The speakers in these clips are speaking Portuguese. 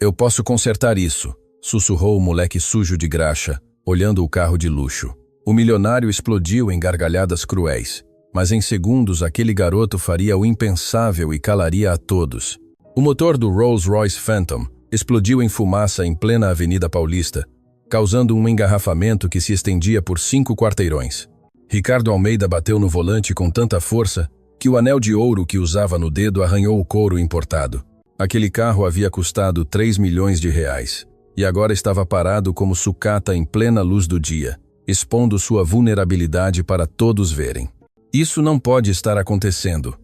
Eu posso consertar isso, sussurrou o moleque sujo de graxa, olhando o carro de luxo. O milionário explodiu em gargalhadas cruéis, mas em segundos aquele garoto faria o impensável e calaria a todos. O motor do Rolls-Royce Phantom explodiu em fumaça em plena Avenida Paulista, causando um engarrafamento que se estendia por 5 quarteirões. Ricardo Almeida bateu no volante com tanta força que o anel de ouro que usava no dedo arranhou o couro importado. Aquele carro havia custado 3 milhões de reais e agora estava parado como sucata em plena luz do dia, expondo sua vulnerabilidade para todos verem. Isso não pode estar acontecendo,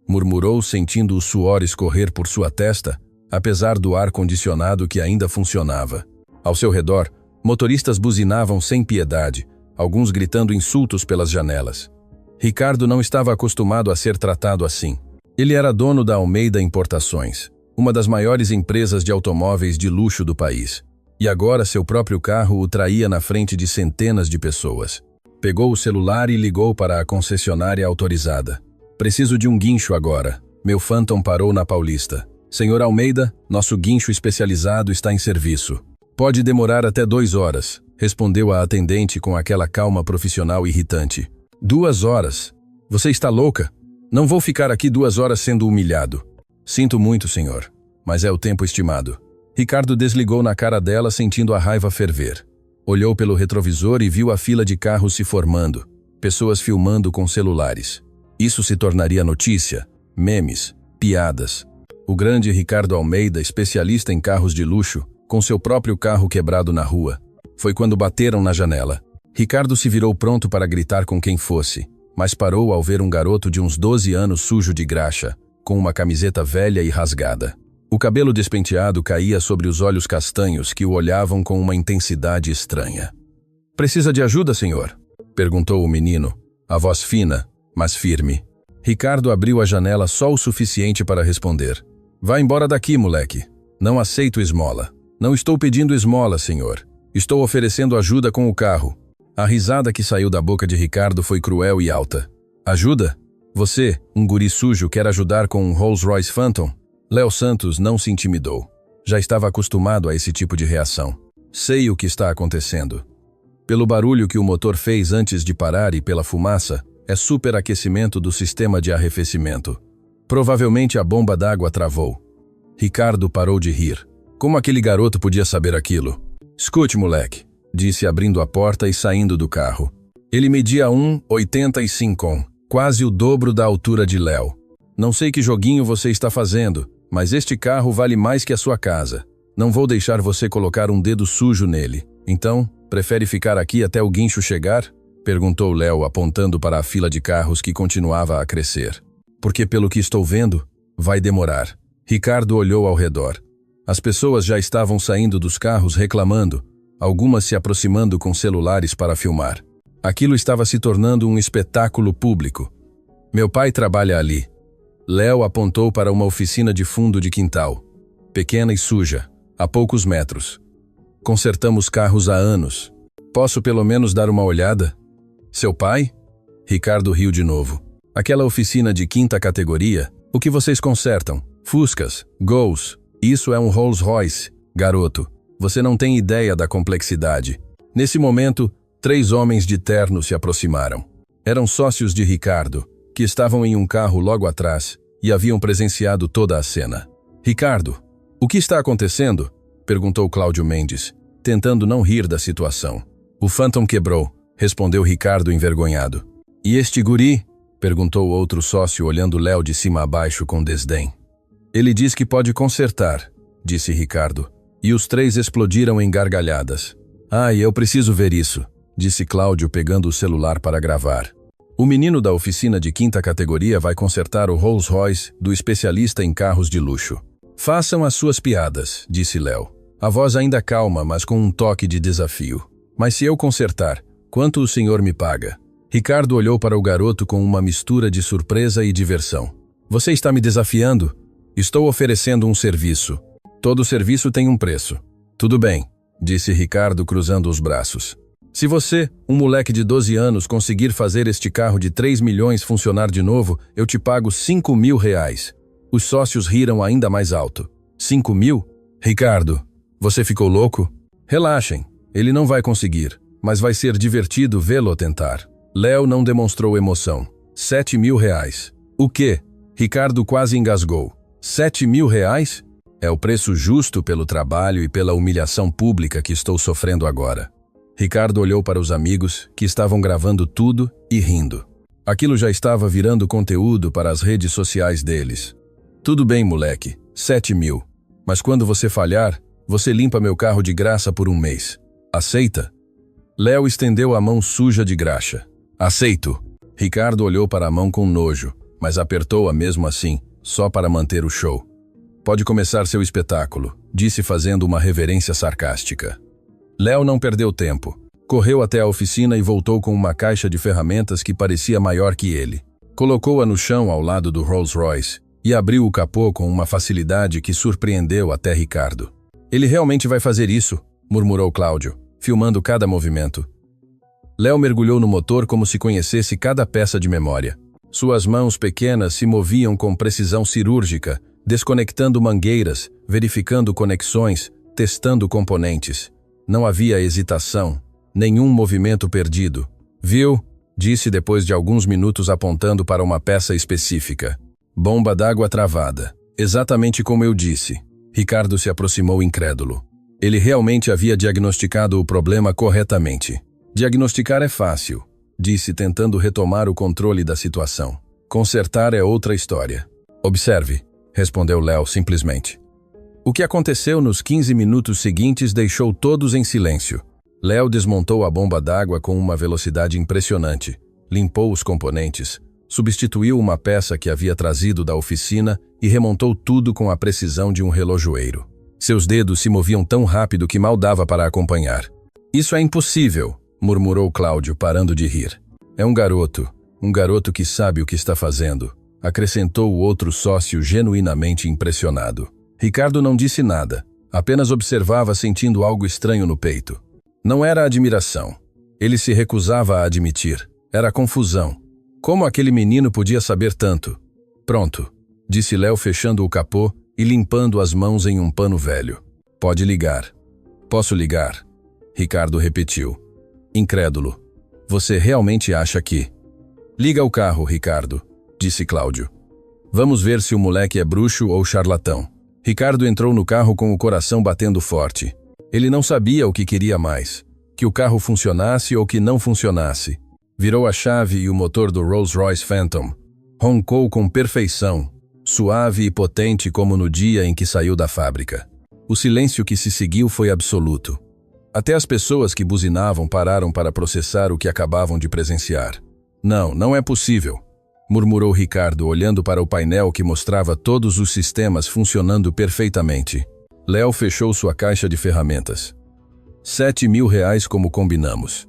murmurou sentindo o suor escorrer por sua testa, apesar do ar-condicionado que ainda funcionava. Ao seu redor, motoristas buzinavam sem piedade, alguns gritando insultos pelas janelas. Ricardo não estava acostumado a ser tratado assim. Ele era dono da Almeida Importações, uma das maiores empresas de automóveis de luxo do país. E agora seu próprio carro o traía na frente de centenas de pessoas. Pegou o celular e ligou para a concessionária autorizada. Preciso de um guincho agora. Meu Phantom parou na Paulista. Senhor Almeida, nosso guincho especializado está em serviço. Pode demorar até 2 horas, respondeu a atendente com aquela calma profissional irritante. 2 horas? Você está louca? Não vou ficar aqui 2 horas sendo humilhado. Sinto muito, senhor, mas é o tempo estimado. Ricardo desligou na cara dela, sentindo a raiva ferver. Olhou pelo retrovisor e viu a fila de carros se formando, pessoas filmando com celulares. Isso se tornaria notícia, memes, piadas. O grande Ricardo Almeida, especialista em carros de luxo, com seu próprio carro quebrado na rua. Foi quando bateram na janela. Ricardo se virou pronto para gritar com quem fosse, mas parou ao ver um garoto de uns 12 anos sujo de graxa, com uma camiseta velha e rasgada. O cabelo despenteado caía sobre os olhos castanhos que o olhavam com uma intensidade estranha. Precisa de ajuda, senhor? Perguntou o menino, a voz fina, mas firme. Ricardo abriu a janela só o suficiente para responder. Vá embora daqui, moleque. Não aceito esmola. Não estou pedindo esmola, senhor. Estou oferecendo ajuda com o carro. A risada que saiu da boca de Ricardo foi cruel e alta. Ajuda? Você, um guri sujo, quer ajudar com um Rolls-Royce Phantom? Léo Santos não se intimidou. Já estava acostumado a esse tipo de reação. Sei o que está acontecendo. Pelo barulho que o motor fez antes de parar e pela fumaça, é superaquecimento do sistema de arrefecimento. Provavelmente a bomba d'água travou. Ricardo parou de rir. Como aquele garoto podia saber aquilo? Escute, moleque, disse abrindo a porta e saindo do carro. Ele media 1,85, quase o dobro da altura de Léo. Não sei que joguinho você está fazendo, mas este carro vale mais que a sua casa. Não vou deixar você colocar um dedo sujo nele. Então, prefere ficar aqui até o guincho chegar? Perguntou Léo, apontando para a fila de carros que continuava a crescer. Porque pelo que estou vendo, vai demorar. Ricardo olhou ao redor. As pessoas já estavam saindo dos carros reclamando, algumas se aproximando com celulares para filmar. Aquilo estava se tornando um espetáculo público. Meu pai trabalha ali. Léo apontou para uma oficina de fundo de quintal, pequena e suja, a poucos metros. Consertamos carros há anos. Posso pelo menos dar uma olhada? Seu pai? Ricardo riu de novo. Aquela oficina de 5ª categoria? O que vocês consertam? Fuscas, Gols. Isso é um Rolls-Royce, garoto. Você não tem ideia da complexidade. Nesse momento, 3 homens de terno se aproximaram. Eram sócios de Ricardo, que estavam em um carro logo atrás e haviam presenciado toda a cena. Ricardo, o que está acontecendo? Perguntou Cláudio Mendes, tentando não rir da situação. O Phantom quebrou, respondeu Ricardo envergonhado. E este guri? Perguntou outro sócio olhando Léo de cima a baixo com desdém. Ele diz que pode consertar, disse Ricardo, e os 3 explodiram em gargalhadas. Eu preciso ver isso, disse Cláudio pegando o celular para gravar. O menino da oficina de 5ª categoria vai consertar o Rolls-Royce do especialista em carros de luxo. Façam as suas piadas, disse Léo. A voz ainda calma, mas com um toque de desafio. Mas se eu consertar, quanto o senhor me paga? Ricardo olhou para o garoto com uma mistura de surpresa e diversão. Você está me desafiando? Estou oferecendo um serviço. Todo serviço tem um preço. Tudo bem, disse Ricardo cruzando os braços. Se você, um moleque de 12 anos, conseguir fazer este carro de 3 milhões funcionar de novo, eu te pago 5 mil reais. Os sócios riram ainda mais alto. 5 mil? Ricardo, você ficou louco? Relaxem, ele não vai conseguir, mas vai ser divertido vê-lo tentar. Léo não demonstrou emoção. 7.000 reais. O quê? Ricardo quase engasgou. 7.000 reais? É o preço justo pelo trabalho e pela humilhação pública que estou sofrendo agora. Ricardo olhou para os amigos, que estavam gravando tudo e rindo. Aquilo já estava virando conteúdo para as redes sociais deles. Tudo bem, moleque, 7.000. Mas quando você falhar, você limpa meu carro de graça por um mês. Aceita? Léo estendeu a mão suja de graxa. Aceito. Ricardo olhou para a mão com nojo, mas apertou-a mesmo assim, só para manter o show. Pode começar seu espetáculo, disse fazendo uma reverência sarcástica. Léo não perdeu tempo. Correu até a oficina e voltou com uma caixa de ferramentas que parecia maior que ele. Colocou-a no chão ao lado do Rolls Royce e abriu o capô com uma facilidade que surpreendeu até Ricardo. Ele realmente vai fazer isso, murmurou Cláudio, filmando cada movimento. Léo mergulhou no motor como se conhecesse cada peça de memória. Suas mãos pequenas se moviam com precisão cirúrgica, desconectando mangueiras, verificando conexões, testando componentes. Não havia hesitação, nenhum movimento perdido. Viu? Disse depois de alguns minutos apontando para uma peça específica. Bomba d'água travada. Exatamente como eu disse. Ricardo se aproximou incrédulo. Ele realmente havia diagnosticado o problema corretamente. Diagnosticar é fácil, disse tentando retomar o controle da situação. Consertar é outra história. Observe, respondeu Léo simplesmente. O que aconteceu nos 15 minutos seguintes deixou todos em silêncio. Léo desmontou a bomba d'água com uma velocidade impressionante, limpou os componentes, substituiu uma peça que havia trazido da oficina e remontou tudo com a precisão de um relojoeiro. Seus dedos se moviam tão rápido que mal dava para acompanhar. Isso é impossível, murmurou Cláudio, parando de rir. É um garoto que sabe o que está fazendo, acrescentou o outro sócio genuinamente impressionado. Ricardo não disse nada, apenas observava sentindo algo estranho no peito. Não era admiração. Ele se recusava a admitir. Era confusão. Como aquele menino podia saber tanto? Pronto, disse Léo fechando o capô e limpando as mãos em um pano velho. Pode ligar. Posso ligar? Ricardo repetiu. Incrédulo. Você realmente acha que... Liga o carro, Ricardo, disse Cláudio. Vamos ver se o moleque é bruxo ou charlatão. Ricardo entrou no carro com o coração batendo forte. Ele não sabia o que queria mais. Que o carro funcionasse ou que não funcionasse. Virou a chave e o motor do Rolls-Royce Phantom roncou com perfeição, suave e potente como no dia em que saiu da fábrica. O silêncio que se seguiu foi absoluto. Até as pessoas que buzinavam pararam para processar o que acabavam de presenciar. Não é possível, murmurou Ricardo olhando para o painel que mostrava todos os sistemas funcionando perfeitamente. Léo fechou sua caixa de ferramentas. 7.000 reais como combinamos.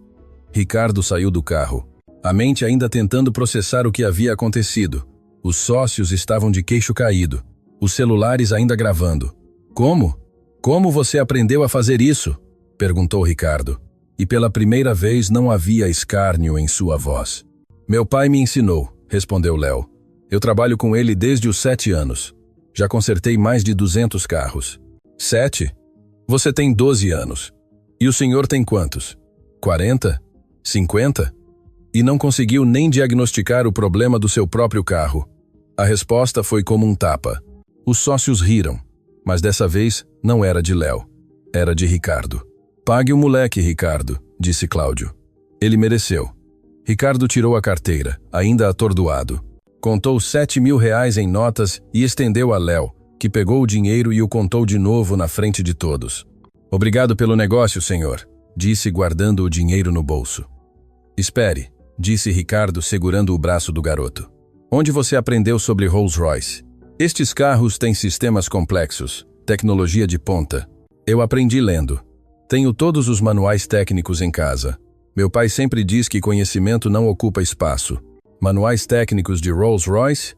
Ricardo saiu do carro, a mente ainda tentando processar o que havia acontecido. Os sócios estavam de queixo caído, os celulares ainda gravando. Como? Como você aprendeu a fazer isso? Perguntou Ricardo. E pela primeira vez não havia escárnio em sua voz. Meu pai me ensinou, respondeu Léo. Eu trabalho com ele desde os 7 anos. Já consertei mais de 200 carros. 7? Você tem 12 anos. E o senhor tem quantos? 40? 50? E não conseguiu nem diagnosticar o problema do seu próprio carro. A resposta foi como um tapa. Os sócios riram, mas dessa vez não era de Léo. Era de Ricardo. Pague o moleque, Ricardo, disse Cláudio. Ele mereceu. Ricardo tirou a carteira, ainda atordoado. Contou 7.000 reais em notas e estendeu a Léo, que pegou o dinheiro e o contou de novo na frente de todos. Obrigado pelo negócio, senhor, disse guardando o dinheiro no bolso. Espere, disse Ricardo segurando o braço do garoto. Onde você aprendeu sobre Rolls-Royce? Estes carros têm sistemas complexos, tecnologia de ponta. Eu aprendi lendo. Tenho todos os manuais técnicos em casa. Meu pai sempre diz que conhecimento não ocupa espaço. Manuais técnicos de Rolls-Royce,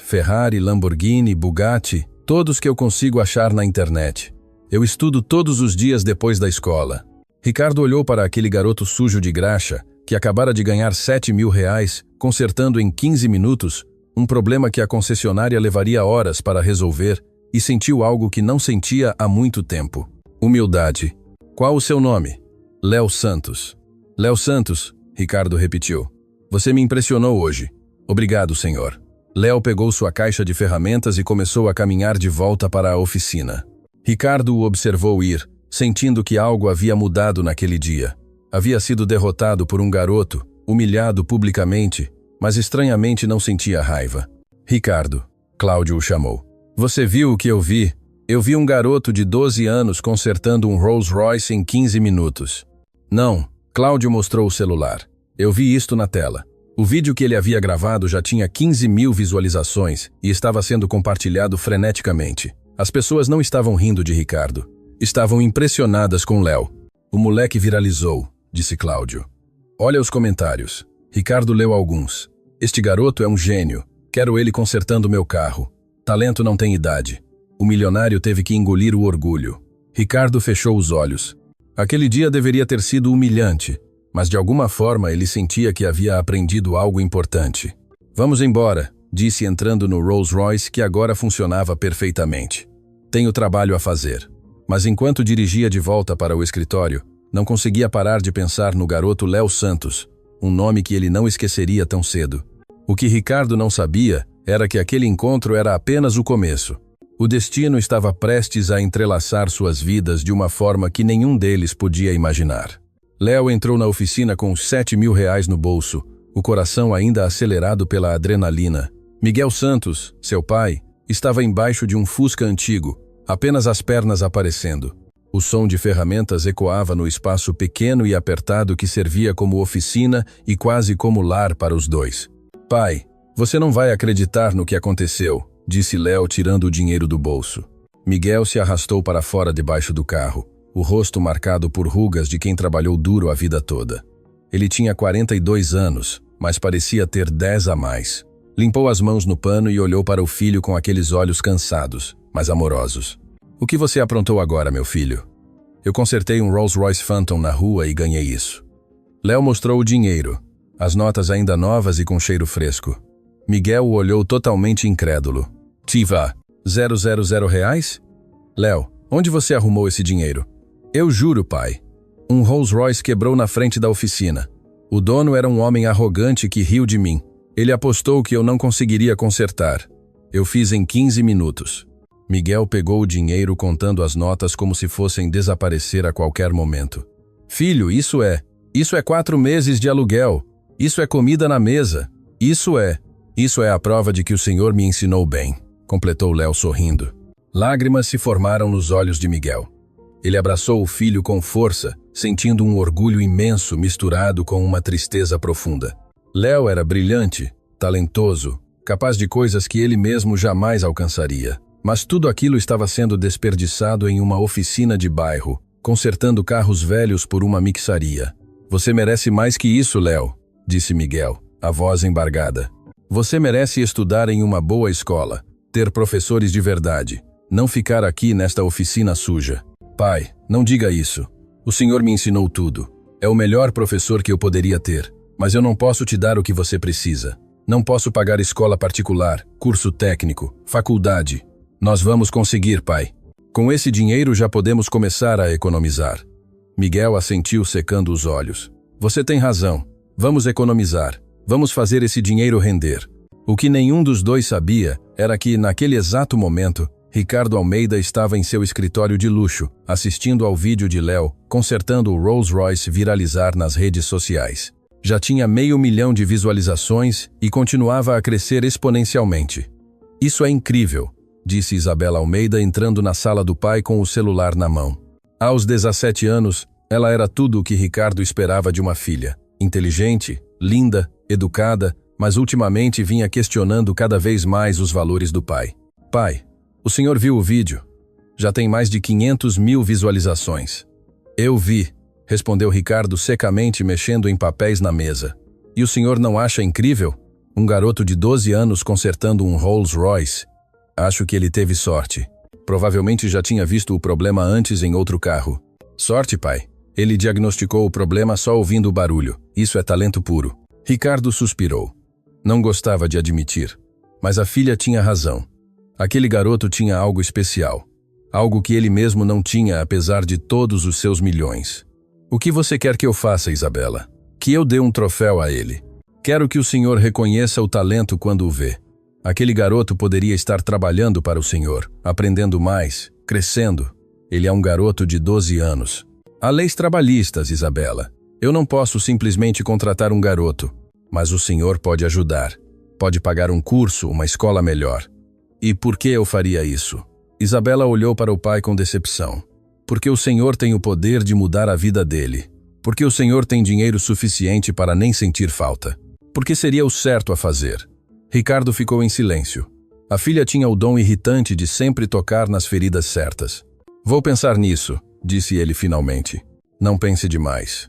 Ferrari, Lamborghini, Bugatti, todos que eu consigo achar na internet. Eu estudo todos os dias depois da escola. Ricardo olhou para aquele garoto sujo de graxa, que acabara de ganhar 7.000 reais, consertando em 15 minutos um problema que a concessionária levaria horas para resolver e sentiu algo que não sentia há muito tempo. Humildade. Qual o seu nome? Léo Santos. Léo Santos, Ricardo repetiu. Você me impressionou hoje. Obrigado, senhor. Léo pegou sua caixa de ferramentas e começou a caminhar de volta para a oficina. Ricardo o observou ir, sentindo que algo havia mudado naquele dia. Havia sido derrotado por um garoto, humilhado publicamente, mas estranhamente não sentia raiva. Ricardo, Cláudio o chamou. Você viu o que eu vi? Eu vi um garoto de 12 anos consertando um Rolls Royce em 15 minutos. Não, Cláudio mostrou o celular. Eu vi isto na tela. O vídeo que ele havia gravado já tinha 15.000 visualizações e estava sendo compartilhado freneticamente. As pessoas não estavam rindo de Ricardo. Estavam impressionadas com Léo. O moleque viralizou, disse Cláudio. Olha os comentários. Ricardo leu alguns. Este garoto é um gênio. Quero ele consertando meu carro. Talento não tem idade. O milionário teve que engolir o orgulho. Ricardo fechou os olhos. Aquele dia deveria ter sido humilhante, mas de alguma forma ele sentia que havia aprendido algo importante. Vamos embora, disse entrando no Rolls Royce que agora funcionava perfeitamente. Tenho trabalho a fazer. Mas enquanto dirigia de volta para o escritório, não conseguia parar de pensar no garoto Léo Santos, um nome que ele não esqueceria tão cedo. O que Ricardo não sabia era que aquele encontro era apenas o começo. O destino estava prestes a entrelaçar suas vidas de uma forma que nenhum deles podia imaginar. Léo entrou na oficina com os R$7.000 no bolso, o coração ainda acelerado pela adrenalina. Miguel Santos, seu pai, estava embaixo de um Fusca antigo, apenas as pernas aparecendo. O som de ferramentas ecoava no espaço pequeno e apertado que servia como oficina e quase como lar para os dois. Pai, você não vai acreditar no que aconteceu, disse Léo tirando o dinheiro do bolso. Miguel se arrastou para fora debaixo do carro, o rosto marcado por rugas de quem trabalhou duro a vida toda. Ele tinha 42 anos, mas parecia ter 10 a mais. Limpou as mãos no pano e olhou para o filho com aqueles olhos cansados, mas amorosos. O que você aprontou agora, meu filho? Eu consertei um Rolls Royce Phantom na rua e ganhei isso. Léo mostrou o dinheiro, as notas ainda novas e com cheiro fresco. Miguel o olhou totalmente incrédulo. Tiva, R$000? Léo, onde você arrumou esse dinheiro? Eu juro, pai. Um Rolls Royce quebrou na frente da oficina. O dono era um homem arrogante que riu de mim. Ele apostou que eu não conseguiria consertar. Eu fiz em 15 minutos. Miguel pegou o dinheiro contando as notas como se fossem desaparecer a qualquer momento. Filho, isso é 4 meses de aluguel. Isso é comida na mesa. Isso é a prova de que o Senhor me ensinou bem, completou Léo sorrindo. Lágrimas se formaram nos olhos de Miguel. Ele abraçou o filho com força, sentindo um orgulho imenso misturado com uma tristeza profunda. Léo era brilhante, talentoso, capaz de coisas que ele mesmo jamais alcançaria. Mas tudo aquilo estava sendo desperdiçado em uma oficina de bairro, consertando carros velhos por uma mixaria. Você merece mais que isso, Léo, disse Miguel, a voz embargada. Você merece estudar em uma boa escola, ter professores de verdade, não ficar aqui nesta oficina suja. Pai, não diga isso. O Senhor me ensinou tudo. É o melhor professor que eu poderia ter, mas eu não posso te dar o que você precisa. Não posso pagar escola particular, curso técnico, faculdade. Nós vamos conseguir, pai. Com esse dinheiro já podemos começar a economizar. Miguel assentiu secando os olhos. Você tem razão. Vamos economizar. Vamos fazer esse dinheiro render. O que nenhum dos dois sabia era que, naquele exato momento, Ricardo Almeida estava em seu escritório de luxo, assistindo ao vídeo de Léo, consertando o Rolls Royce viralizar nas redes sociais. Já tinha 500 mil de visualizações e continuava a crescer exponencialmente. Isso é incrível, disse Isabela Almeida entrando na sala do pai com o celular na mão. Aos 17 anos, ela era tudo o que Ricardo esperava de uma filha. Inteligente, linda, educada, mas ultimamente vinha questionando cada vez mais os valores do pai. Pai, o senhor viu o vídeo? Já tem mais de 500 mil visualizações. Eu vi, respondeu Ricardo secamente mexendo em papéis na mesa. E o senhor não acha incrível? Um garoto de 12 anos consertando um Rolls Royce. Acho que ele teve sorte. Provavelmente já tinha visto o problema antes em outro carro. Sorte, pai. Ele diagnosticou o problema só ouvindo o barulho. Isso é talento puro. Ricardo suspirou. Não gostava de admitir. Mas a filha tinha razão. Aquele garoto tinha algo especial. Algo que ele mesmo não tinha, apesar de todos os seus milhões. O que você quer que eu faça, Isabela? Que eu dê um troféu a ele. Quero que o senhor reconheça o talento quando o vê. Aquele garoto poderia estar trabalhando para o senhor, aprendendo mais, crescendo. Ele é um garoto de 12 anos. Há leis trabalhistas, Isabela. Eu não posso simplesmente contratar um garoto, mas o senhor pode ajudar. Pode pagar um curso, uma escola melhor. E por que eu faria isso? Isabela olhou para o pai com decepção. Porque o senhor tem o poder de mudar a vida dele. Porque o senhor tem dinheiro suficiente para nem sentir falta. Porque seria o certo a fazer. Ricardo ficou em silêncio. A filha tinha o dom irritante de sempre tocar nas feridas certas. Vou pensar nisso, disse ele finalmente. Não pense demais.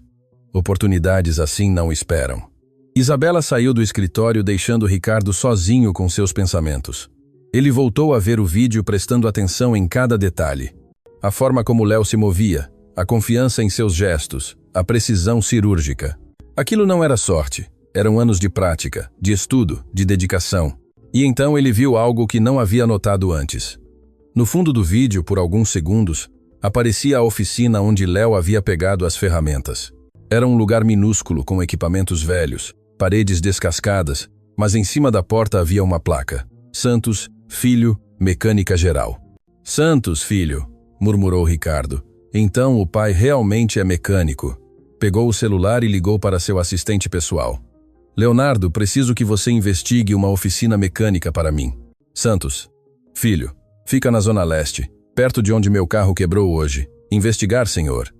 Oportunidades assim não esperam. Isabela saiu do escritório deixando Ricardo sozinho com seus pensamentos. Ele voltou a ver o vídeo prestando atenção em cada detalhe. A forma como Léo se movia, a confiança em seus gestos, a precisão cirúrgica. Aquilo não era sorte, eram anos de prática, de estudo, de dedicação. E então ele viu algo que não havia notado antes. No fundo do vídeo, por alguns segundos, aparecia a oficina onde Léo havia pegado as ferramentas. Era um lugar minúsculo com equipamentos velhos, paredes descascadas, mas em cima da porta havia uma placa. Santos, filho, mecânica geral. Santos, filho, murmurou Ricardo. Então o pai realmente é mecânico. Pegou o celular e ligou para seu assistente pessoal. Leonardo, preciso que você investigue uma oficina mecânica para mim. Santos, filho, fica na Zona Leste, perto de onde meu carro quebrou hoje. Investigar, senhor.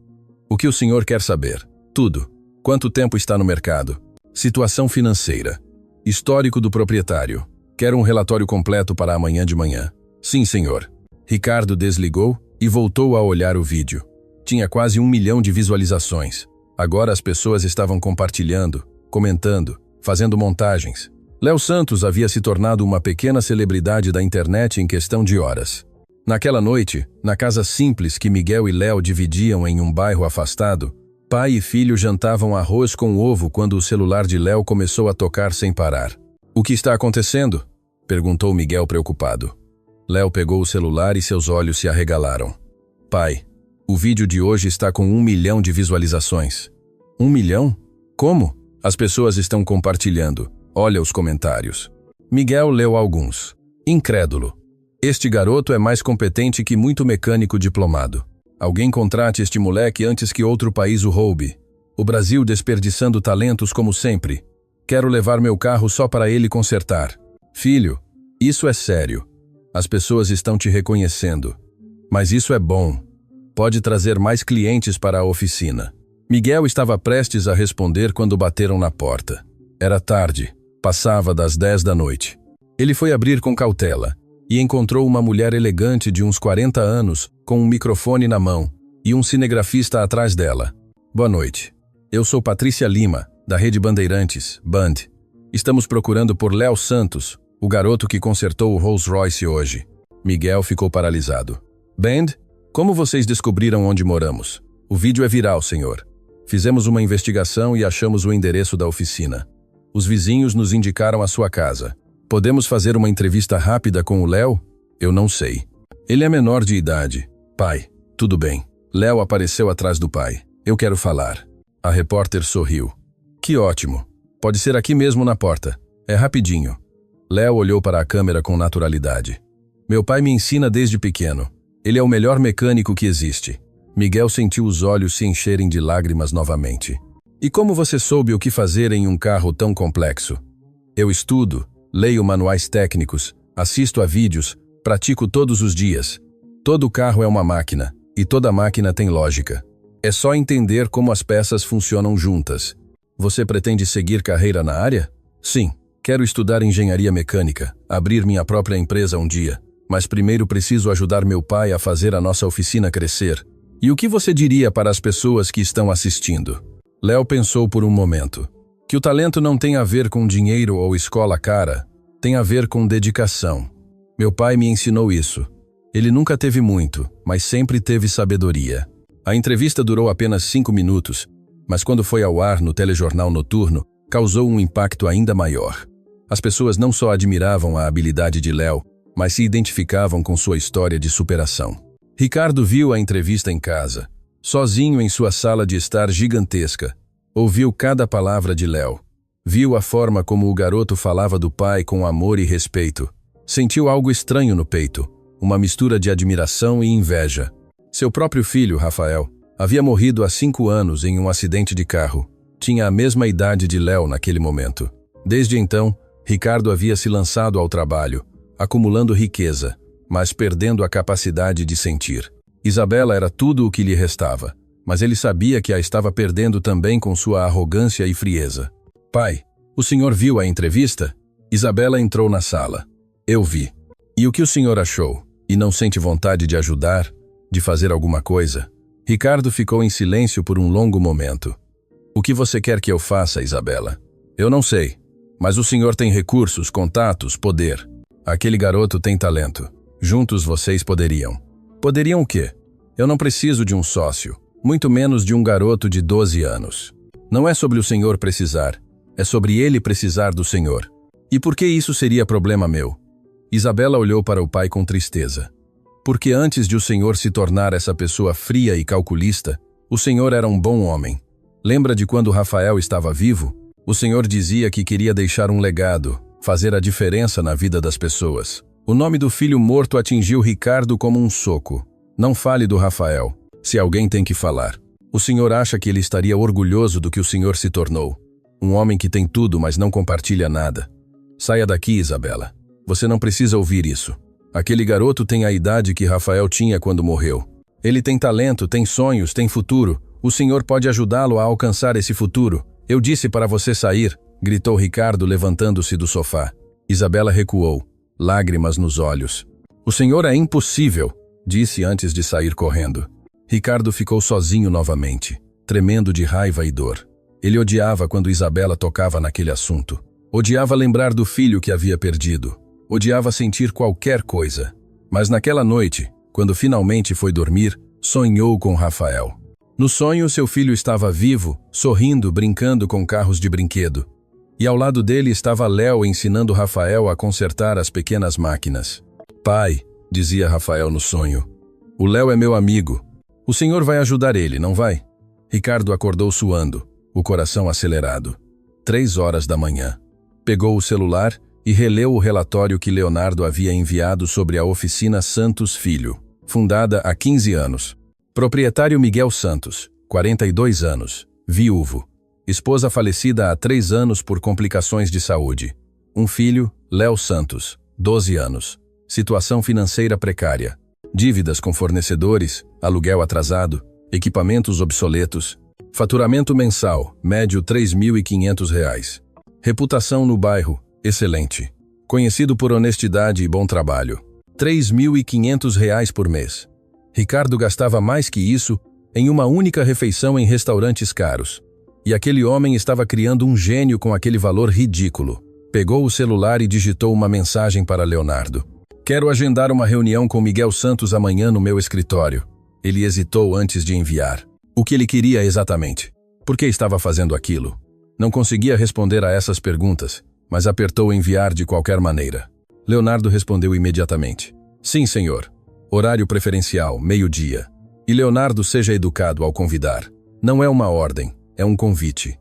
O que o senhor quer saber? Tudo. Quanto tempo está no mercado? Situação financeira. Histórico do proprietário. Quero um relatório completo para amanhã de manhã. Sim, senhor. Ricardo desligou e voltou a olhar o vídeo. Tinha quase 1 milhão de visualizações. Agora as pessoas estavam compartilhando, comentando, fazendo montagens. Léo Santos havia se tornado uma pequena celebridade da internet em questão de horas. Naquela noite, na casa simples que Miguel e Léo dividiam em um bairro afastado, pai e filho jantavam arroz com ovo quando o celular de Léo começou a tocar sem parar. O que está acontecendo? Perguntou Miguel preocupado. Léo pegou o celular e seus olhos se arregalaram. Pai, o vídeo de hoje está com 1 milhão de visualizações. 1 milhão? Como? As pessoas estão compartilhando. Olha os comentários. Miguel leu alguns. Incrédulo. Este garoto é mais competente que muito mecânico diplomado. Alguém contrate este moleque antes que outro país o roube. O Brasil desperdiçando talentos como sempre. Quero levar meu carro só para ele consertar. Filho, isso é sério. As pessoas estão te reconhecendo. Mas isso é bom. Pode trazer mais clientes para a oficina. Miguel estava prestes a responder quando bateram na porta. Era tarde. Passava das 10 da noite. Ele foi abrir com cautela e encontrou uma mulher elegante de uns 40 anos, com um microfone na mão, e um cinegrafista atrás dela. Boa noite. Eu sou Patrícia Lima, da Rede Bandeirantes, Band. Estamos procurando por Léo Santos, o garoto que consertou o Rolls Royce hoje. Miguel ficou paralisado. Band? Como vocês descobriram onde moramos? O vídeo é viral, senhor. Fizemos uma investigação e achamos o endereço da oficina. Os vizinhos nos indicaram a sua casa. Podemos fazer uma entrevista rápida com o Léo? Eu não sei. Ele é menor de idade. Pai, tudo bem. Léo apareceu atrás do pai. Eu quero falar. A repórter sorriu. Que ótimo. Pode ser aqui mesmo na porta. É rapidinho. Léo olhou para a câmera com naturalidade. Meu pai me ensina desde pequeno. Ele é o melhor mecânico que existe. Miguel sentiu os olhos se encherem de lágrimas novamente. E como você soube o que fazer em um carro tão complexo? Eu estudo, leio manuais técnicos, assisto a vídeos, pratico todos os dias. Todo carro é uma máquina, e toda máquina tem lógica. É só entender como as peças funcionam juntas. Você pretende seguir carreira na área? Sim, quero estudar engenharia mecânica, abrir minha própria empresa um dia. Mas primeiro preciso ajudar meu pai a fazer a nossa oficina crescer. E o que você diria para as pessoas que estão assistindo? Léo pensou por um momento. Que o talento não tem a ver com dinheiro ou escola cara, tem a ver com dedicação. Meu pai me ensinou isso. Ele nunca teve muito, mas sempre teve sabedoria. A entrevista durou apenas 5 minutos, mas quando foi ao ar no telejornal noturno, causou um impacto ainda maior. As pessoas não só admiravam a habilidade de Léo, mas se identificavam com sua história de superação. Ricardo viu a entrevista em casa, sozinho em sua sala de estar gigantesca. Ouviu cada palavra de Léo. Viu a forma como o garoto falava do pai com amor e respeito. Sentiu algo estranho no peito, uma mistura de admiração e inveja. Seu próprio filho, Rafael, havia morrido há 5 anos em um acidente de carro. Tinha a mesma idade de Léo naquele momento. Desde então, Ricardo havia se lançado ao trabalho, acumulando riqueza, mas perdendo a capacidade de sentir. Isabela era tudo o que lhe restava, mas ele sabia que a estava perdendo também com sua arrogância e frieza. Pai, o senhor viu a entrevista? Isabela entrou na sala. Eu vi. E o que o senhor achou? E não sente vontade de ajudar? De fazer alguma coisa? Ricardo ficou em silêncio por um longo momento. O que você quer que eu faça, Isabela? Eu não sei. Mas o senhor tem recursos, contatos, poder. Aquele garoto tem talento. Juntos vocês poderiam. Poderiam o quê? Eu não preciso de um sócio, muito menos de um garoto de 12 anos. Não é sobre o senhor precisar, é sobre ele precisar do senhor. E por que isso seria problema meu? Isabela olhou para o pai com tristeza. Porque antes de o senhor se tornar essa pessoa fria e calculista, o senhor era um bom homem. Lembra de quando Rafael estava vivo? O senhor dizia que queria deixar um legado, fazer a diferença na vida das pessoas. O nome do filho morto atingiu Ricardo como um soco. Não fale do Rafael, se alguém tem que falar. O senhor acha que ele estaria orgulhoso do que o senhor se tornou? Um homem que tem tudo, mas não compartilha nada. Saia daqui, Isabela. Você não precisa ouvir isso. Aquele garoto tem a idade que Rafael tinha quando morreu. Ele tem talento, tem sonhos, tem futuro. O senhor pode ajudá-lo a alcançar esse futuro. Eu disse para você sair, gritou Ricardo levantando-se do sofá. Isabela recuou, lágrimas nos olhos. O senhor é impossível, disse antes de sair correndo. Ricardo ficou sozinho novamente, tremendo de raiva e dor. Ele odiava quando Isabela tocava naquele assunto. Odiava lembrar do filho que havia perdido. Odiava sentir qualquer coisa. Mas naquela noite, quando finalmente foi dormir, sonhou com Rafael. No sonho, seu filho estava vivo, sorrindo, brincando com carros de brinquedo. E ao lado dele estava Léo ensinando Rafael a consertar as pequenas máquinas. Pai, dizia Rafael no sonho, o Léo é meu amigo. O senhor vai ajudar ele, não vai? Ricardo acordou suando, o coração acelerado. 3 horas da manhã. Pegou o celular e releu o relatório que Leonardo havia enviado sobre a oficina Santos Filho, fundada há 15 anos. Proprietário Miguel Santos, 42 anos, viúvo. Esposa falecida há 3 anos por complicações de saúde. Um filho, Léo Santos, 12 anos. Situação financeira precária. Dívidas com fornecedores, aluguel atrasado, equipamentos obsoletos. Faturamento mensal, médio R$ 3.500. Reputação no bairro, excelente. Conhecido por honestidade e bom trabalho. R$ 3.500 por mês. Ricardo gastava mais que isso em uma única refeição em restaurantes caros. E aquele homem estava criando um gênio com aquele valor ridículo. Pegou o celular e digitou uma mensagem para Leonardo. Quero agendar uma reunião com Miguel Santos amanhã no meu escritório. Ele hesitou antes de enviar. O que ele queria exatamente? Por que estava fazendo aquilo? Não conseguia responder a essas perguntas, mas apertou enviar de qualquer maneira. Leonardo respondeu imediatamente. Sim, senhor. Horário preferencial, 12h. E Leonardo seja educado ao convidar. Não é uma ordem, é um convite.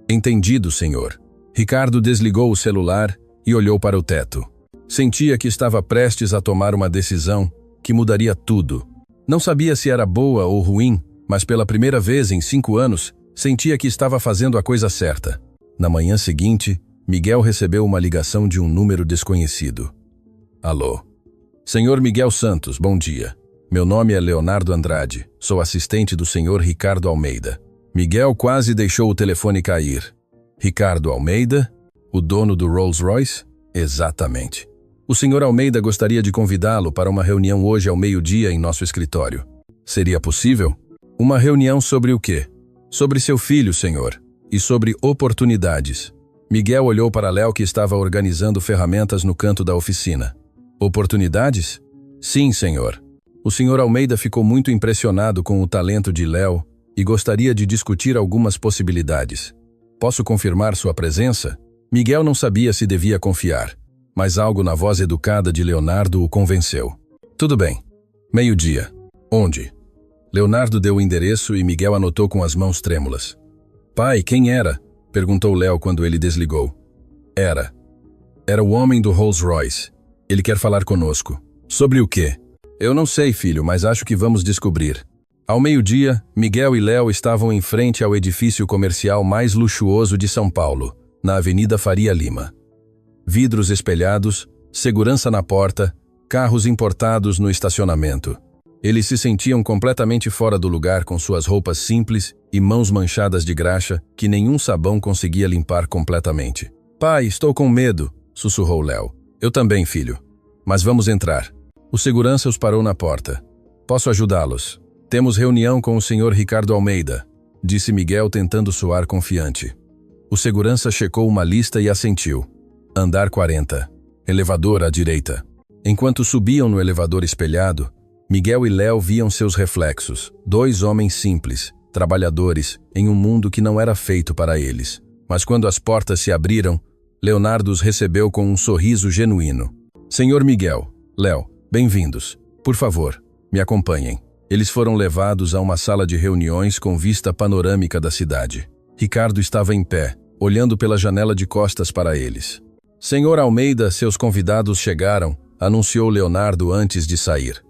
Entendido, senhor. Ricardo desligou o celular e olhou para o teto. Sentia que estava prestes a tomar uma decisão que mudaria tudo. Não sabia se era boa ou ruim, mas pela primeira vez em 5 anos, sentia que estava fazendo a coisa certa. Na manhã seguinte, Miguel recebeu uma ligação de um número desconhecido. Alô. Senhor Miguel Santos, bom dia. Meu nome é Leonardo Andrade, sou assistente do senhor Ricardo Almeida. Miguel quase deixou o telefone cair. Ricardo Almeida? O dono do Rolls-Royce? Exatamente. O senhor Almeida gostaria de convidá-lo para uma reunião hoje ao 12h em nosso escritório. Seria possível? Uma reunião sobre o quê? Sobre seu filho, senhor, e sobre oportunidades. Miguel olhou para Léo que estava organizando ferramentas no canto da oficina. Oportunidades? Sim, senhor. O senhor Almeida ficou muito impressionado com o talento de Léo e gostaria de discutir algumas possibilidades. Posso confirmar sua presença? Miguel não sabia se devia confiar. mas algo na voz educada de Leonardo o convenceu. Tudo bem. Meio-dia. Onde? Leonardo deu o endereço e Miguel anotou com as mãos trêmulas. Pai, quem era? Perguntou Léo quando ele desligou. Era o homem do Rolls Royce. Ele quer falar conosco. Sobre o quê? Eu não sei, filho, mas acho que vamos descobrir. Ao meio-dia, Miguel e Léo estavam em frente ao edifício comercial mais luxuoso de São Paulo, na Avenida Faria Lima. Vidros espelhados, segurança na porta, carros importados no estacionamento. Eles se sentiam completamente fora do lugar com suas roupas simples e mãos manchadas de graxa que nenhum sabão conseguia limpar completamente. Pai, estou com medo, sussurrou Léo. Eu também, filho. Mas vamos entrar. O segurança os parou na porta. Posso ajudá-los? Temos reunião com o senhor Ricardo Almeida, disse Miguel tentando soar confiante. O segurança checou uma lista e assentiu. Andar 40. Elevador à direita. Enquanto subiam no elevador espelhado, Miguel e Léo viam seus reflexos, 2 homens simples, trabalhadores, em um mundo que não era feito para eles. Mas quando as portas se abriram, Leonardo os recebeu com um sorriso genuíno. Senhor Miguel, Léo, bem-vindos. Por favor, me acompanhem. Eles foram levados a uma sala de reuniões com vista panorâmica da cidade. Ricardo estava em pé, olhando pela janela de costas para eles. Senhor Almeida, seus convidados chegaram, anunciou Leonardo antes de sair.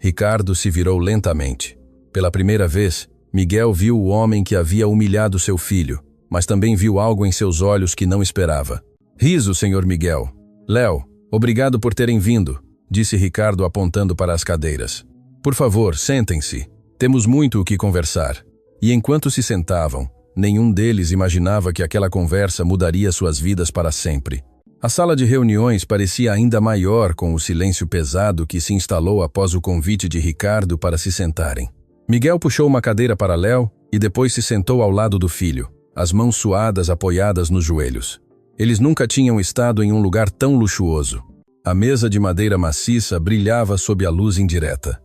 Ricardo se virou lentamente. Pela primeira vez, Miguel viu o homem que havia humilhado seu filho, mas também viu algo em seus olhos que não esperava. Riso, senhor Miguel. Léo, obrigado por terem vindo, disse Ricardo apontando para as cadeiras. Por favor, sentem-se. Temos muito o que conversar. E enquanto se sentavam, nenhum deles imaginava que aquela conversa mudaria suas vidas para sempre. A sala de reuniões parecia ainda maior com o silêncio pesado que se instalou após o convite de Ricardo para se sentarem. Miguel puxou uma cadeira para Léo e depois se sentou ao lado do filho, as mãos suadas apoiadas nos joelhos. Eles nunca tinham estado em um lugar tão luxuoso. A mesa de madeira maciça brilhava sob a luz indireta.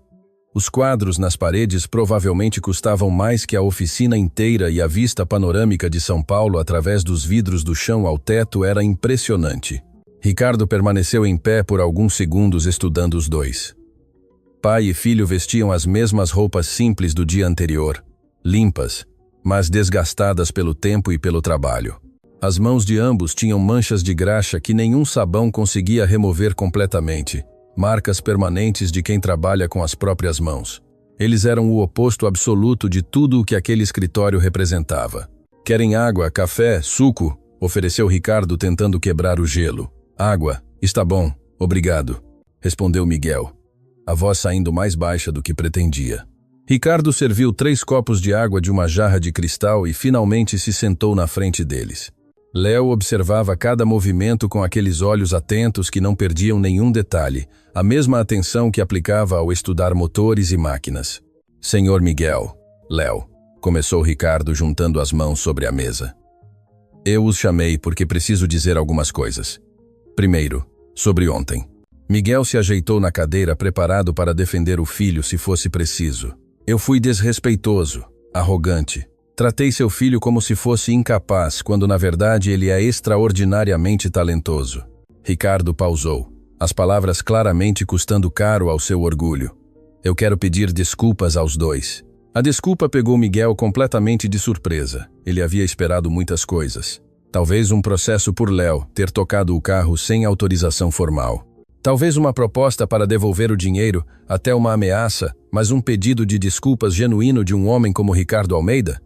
Os quadros nas paredes provavelmente custavam mais que a oficina inteira e a vista panorâmica de São Paulo através dos vidros do chão ao teto era impressionante. Ricardo permaneceu em pé por alguns segundos estudando os dois. Pai e filho vestiam as mesmas roupas simples do dia anterior, limpas, mas desgastadas pelo tempo e pelo trabalho. As mãos de ambos tinham manchas de graxa que nenhum sabão conseguia remover completamente. Marcas permanentes de quem trabalha com as próprias mãos. Eles eram o oposto absoluto de tudo o que aquele escritório representava. Querem água, café, suco? Ofereceu Ricardo tentando quebrar o gelo. Água, está bom, obrigado, respondeu Miguel, a voz saindo mais baixa do que pretendia. Ricardo serviu 3 copos de água de uma jarra de cristal e finalmente se sentou na frente deles. Léo observava cada movimento com aqueles olhos atentos que não perdiam nenhum detalhe, a mesma atenção que aplicava ao estudar motores e máquinas. Senhor Miguel, Léo, começou Ricardo juntando as mãos sobre a mesa. Eu os chamei porque preciso dizer algumas coisas. Primeiro, sobre ontem. Miguel se ajeitou na cadeira preparado para defender o filho se fosse preciso. Eu fui desrespeitoso, arrogante. Tratei seu filho como se fosse incapaz, quando na verdade ele é extraordinariamente talentoso. Ricardo pausou, as palavras claramente custando caro ao seu orgulho. Eu quero pedir desculpas aos dois. A desculpa pegou Miguel completamente de surpresa. Ele havia esperado muitas coisas. Talvez um processo por Léo ter tocado o carro sem autorização formal. Talvez uma proposta para devolver o dinheiro, até uma ameaça, mas um pedido de desculpas genuíno de um homem como Ricardo Almeida?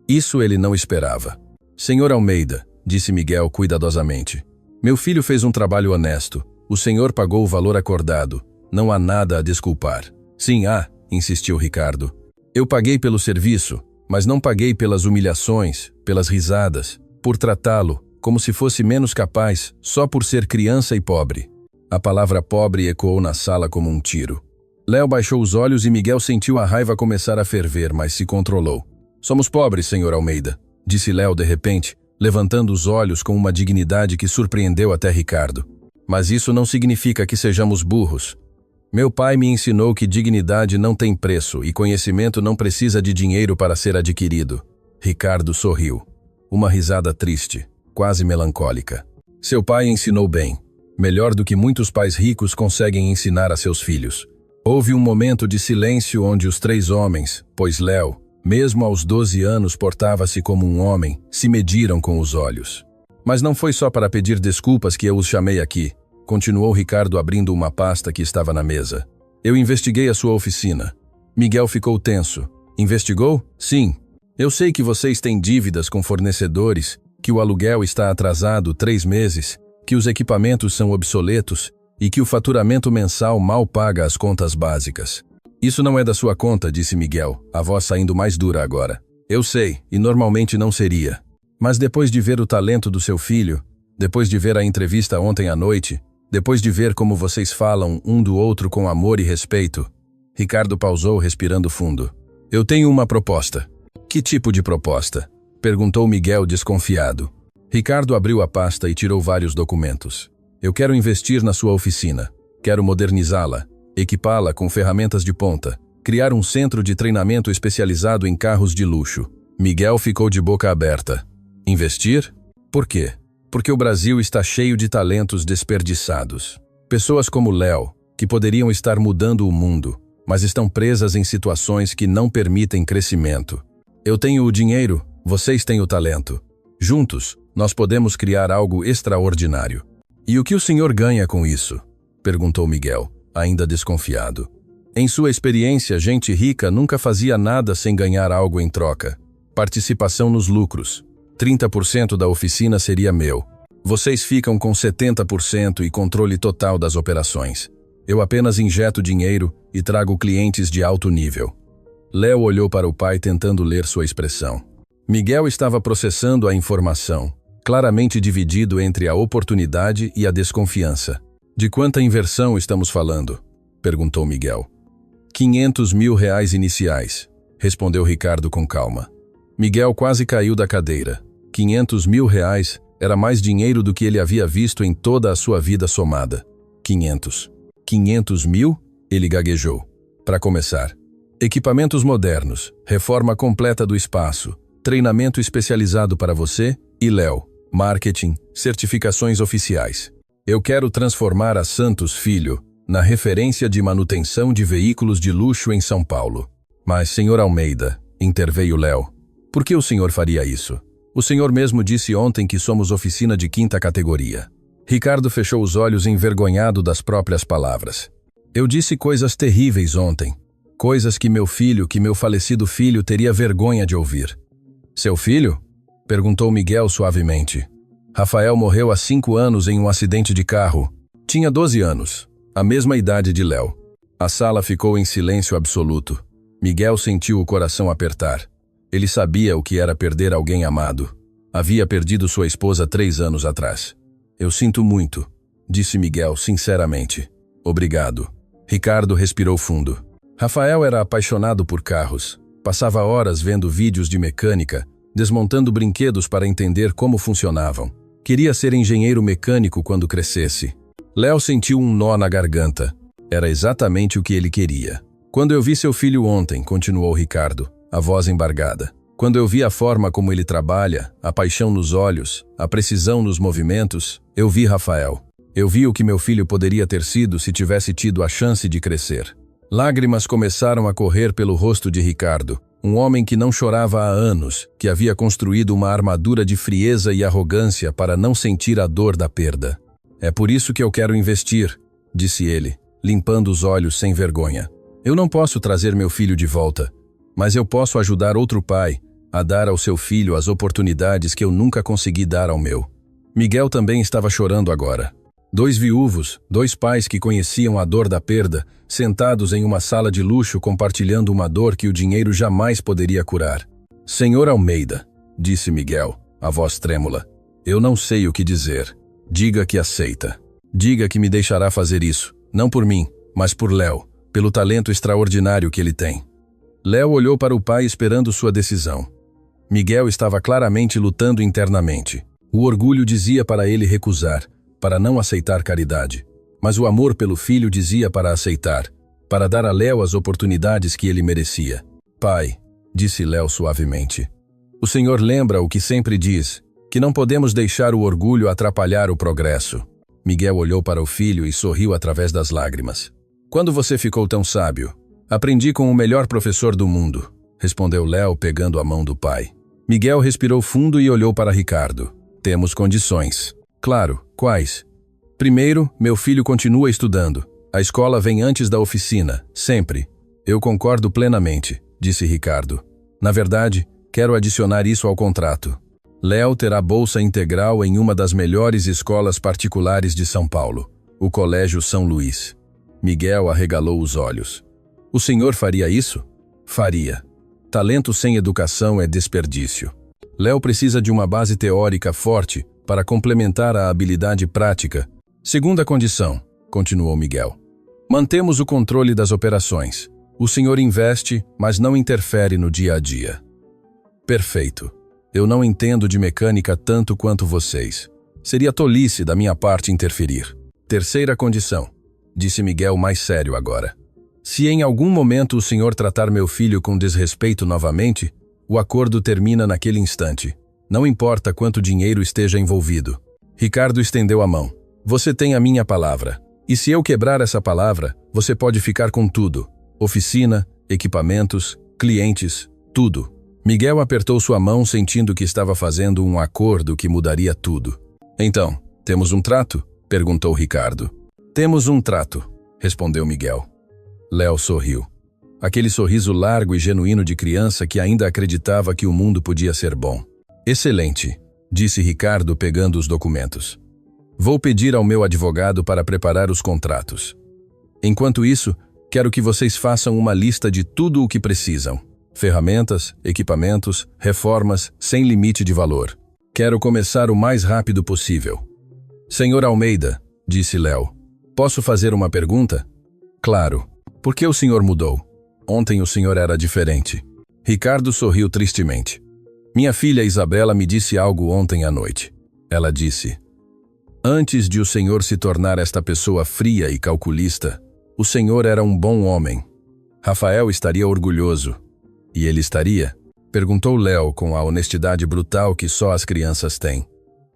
Isso ele não esperava. Senhor Almeida, disse Miguel cuidadosamente, meu filho fez um trabalho honesto. O senhor pagou o valor acordado. Não há nada a desculpar. Sim, há, insistiu Ricardo. Eu paguei pelo serviço, mas não paguei pelas humilhações, pelas risadas, por tratá-lo como se fosse menos capaz só por ser criança e pobre. A palavra pobre ecoou na sala como um tiro. Léo baixou os olhos e Miguel sentiu a raiva começar a ferver, mas se controlou. Somos pobres, senhor Almeida, disse Léo de repente, levantando os olhos com uma dignidade que surpreendeu até Ricardo. Mas isso não significa que sejamos burros. Meu pai me ensinou que dignidade não tem preço e conhecimento não precisa de dinheiro para ser adquirido. Ricardo sorriu. Uma risada triste, quase melancólica. Seu pai ensinou bem. melhor do que muitos pais ricos conseguem ensinar a seus filhos. Houve um momento de silêncio onde os 3 homens, pois Léo, mesmo aos 12 anos portava-se como um homem, se mediram com os olhos. Mas não foi só para pedir desculpas que eu os chamei aqui, continuou Ricardo abrindo uma pasta que estava na mesa. Eu investiguei a sua oficina. Miguel ficou tenso. Investigou? Sim. Eu sei que vocês têm dívidas com fornecedores, que o aluguel está atrasado 3 meses, que os equipamentos são obsoletos e que o faturamento mensal mal paga as contas básicas. Isso não é da sua conta, disse Miguel, a voz saindo mais dura agora. Eu sei, e normalmente não seria. Mas depois de ver o talento do seu filho, depois de ver a entrevista ontem à noite, depois de ver como vocês falam um do outro com amor e respeito, Ricardo pausou, respirando fundo. Eu tenho uma proposta. Que tipo de proposta? Perguntou Miguel desconfiado. Ricardo abriu a pasta e tirou vários documentos. Eu quero investir na sua oficina. Quero modernizá-la, equipá-la com ferramentas de ponta, criar um centro de treinamento especializado em carros de luxo. Miguel ficou de boca aberta. Investir? Por quê? Porque o Brasil está cheio de talentos desperdiçados. Pessoas como Léo, que poderiam estar mudando o mundo, mas estão presas em situações que não permitem crescimento. Eu tenho o dinheiro, vocês têm o talento. Juntos, nós podemos criar algo extraordinário. E o que o senhor ganha com isso? Perguntou Miguel, ainda desconfiado. Em sua experiência, gente rica nunca fazia nada sem ganhar algo em troca. Participação nos lucros. 30% da oficina seria meu. Vocês ficam com 70% e controle total das operações. Eu apenas injeto dinheiro e trago clientes de alto nível. Léo olhou para o pai tentando ler sua expressão. Miguel estava processando a informação, claramente dividido entre a oportunidade e a desconfiança. De quanta inversão estamos falando? Perguntou Miguel. 500 mil reais iniciais, respondeu Ricardo com calma. Miguel quase caiu da cadeira. 500 mil reais era mais dinheiro do que ele havia visto em toda a sua vida somada. 500 mil? Ele gaguejou. Para começar. Equipamentos modernos, reforma completa do espaço, treinamento especializado para você e Léo, marketing, certificações oficiais. Eu quero transformar a Santos Filho na referência de manutenção de veículos de luxo em São Paulo. Mas, senhor Almeida, interveio Léo, por que o senhor faria isso? O senhor mesmo disse ontem que somos oficina de 5ª categoria. Ricardo fechou os olhos envergonhado das próprias palavras. Eu disse coisas terríveis ontem. Coisas que meu falecido filho teria vergonha de ouvir. Seu filho? Perguntou Miguel suavemente. Rafael morreu há 5 anos em um acidente de carro. Tinha 12 anos, a mesma idade de Léo. A sala ficou em silêncio absoluto. Miguel sentiu o coração apertar. Ele sabia o que era perder alguém amado. Havia perdido sua esposa 3 anos atrás. Eu sinto muito, disse Miguel sinceramente. Obrigado. Ricardo respirou fundo. Rafael era apaixonado por carros. Passava horas vendo vídeos de mecânica, desmontando brinquedos para entender como funcionavam. Queria ser engenheiro mecânico quando crescesse. Léo sentiu um nó na garganta. Era exatamente o que ele queria. Quando eu vi seu filho ontem, continuou Ricardo, a voz embargada. Quando eu vi a forma como ele trabalha, a paixão nos olhos, a precisão nos movimentos, eu vi Rafael. Eu vi o que meu filho poderia ter sido se tivesse tido a chance de crescer. Lágrimas começaram a correr pelo rosto de Ricardo, um homem que não chorava há anos, que havia construído uma armadura de frieza e arrogância para não sentir a dor da perda. É por isso que eu quero investir, disse ele, limpando os olhos sem vergonha. Eu não posso trazer meu filho de volta, mas eu posso ajudar outro pai a dar ao seu filho as oportunidades que eu nunca consegui dar ao meu. Miguel também estava chorando agora. 2 viúvos, 2 pais que conheciam a dor da perda, sentados em uma sala de luxo compartilhando uma dor que o dinheiro jamais poderia curar. Senhor Almeida, disse Miguel, a voz trêmula, eu não sei o que dizer. Diga que aceita. Diga que me deixará fazer isso, não por mim, mas por Léo, pelo talento extraordinário que ele tem. Léo olhou para o pai esperando sua decisão. Miguel estava claramente lutando internamente. O orgulho dizia para ele recusar, para não aceitar caridade. Mas o amor pelo filho dizia para aceitar, para dar a Léo as oportunidades que ele merecia. Pai, disse Léo suavemente, o senhor lembra o que sempre diz, que não podemos deixar o orgulho atrapalhar o progresso. Miguel olhou para o filho e sorriu através das lágrimas. Quando você ficou tão sábio? Aprendi com o melhor professor do mundo, respondeu Léo pegando a mão do pai. Miguel respirou fundo e olhou para Ricardo. Temos condições. Claro, quais? Primeiro, meu filho continua estudando. A escola vem antes da oficina, sempre. Eu concordo plenamente, disse Ricardo. Na verdade, quero adicionar isso ao contrato. Léo terá bolsa integral em uma das melhores escolas particulares de São Paulo, o Colégio São Luís. Miguel arregalou os olhos. O senhor faria isso? Faria. Talento sem educação é desperdício. Léo precisa de uma base teórica forte para complementar a habilidade prática. Segunda condição, continuou Miguel. Mantemos o controle das operações. O senhor investe, mas não interfere no dia a dia. Perfeito. Eu não entendo de mecânica tanto quanto vocês. Seria tolice da minha parte interferir. Terceira condição, disse Miguel mais sério agora. Se em algum momento o senhor tratar meu filho com desrespeito novamente, o acordo termina naquele instante. Não importa quanto dinheiro esteja envolvido. Ricardo estendeu a mão. Você tem a minha palavra. E se eu quebrar essa palavra, você pode ficar com tudo. Oficina, equipamentos, clientes, tudo. Miguel apertou sua mão sentindo que estava fazendo um acordo que mudaria tudo. Então, temos um trato? Perguntou Ricardo. Temos um trato, respondeu Miguel. Léo sorriu. Aquele sorriso largo e genuíno de criança que ainda acreditava que o mundo podia ser bom. Excelente, disse Ricardo pegando os documentos. Vou pedir ao meu advogado para preparar os contratos. Enquanto isso, quero que vocês façam uma lista de tudo o que precisam. Ferramentas, equipamentos, reformas, sem limite de valor. Quero começar o mais rápido possível. Senhor Almeida, disse Léo, posso fazer uma pergunta? Claro. Por que o senhor mudou? Ontem o senhor era diferente. Ricardo sorriu tristemente. Minha filha Isabela me disse algo ontem à noite. Ela disse: antes de o senhor se tornar esta pessoa fria e calculista, o senhor era um bom homem. Rafael estaria orgulhoso. E ele estaria? Perguntou Léo com a honestidade brutal que só as crianças têm.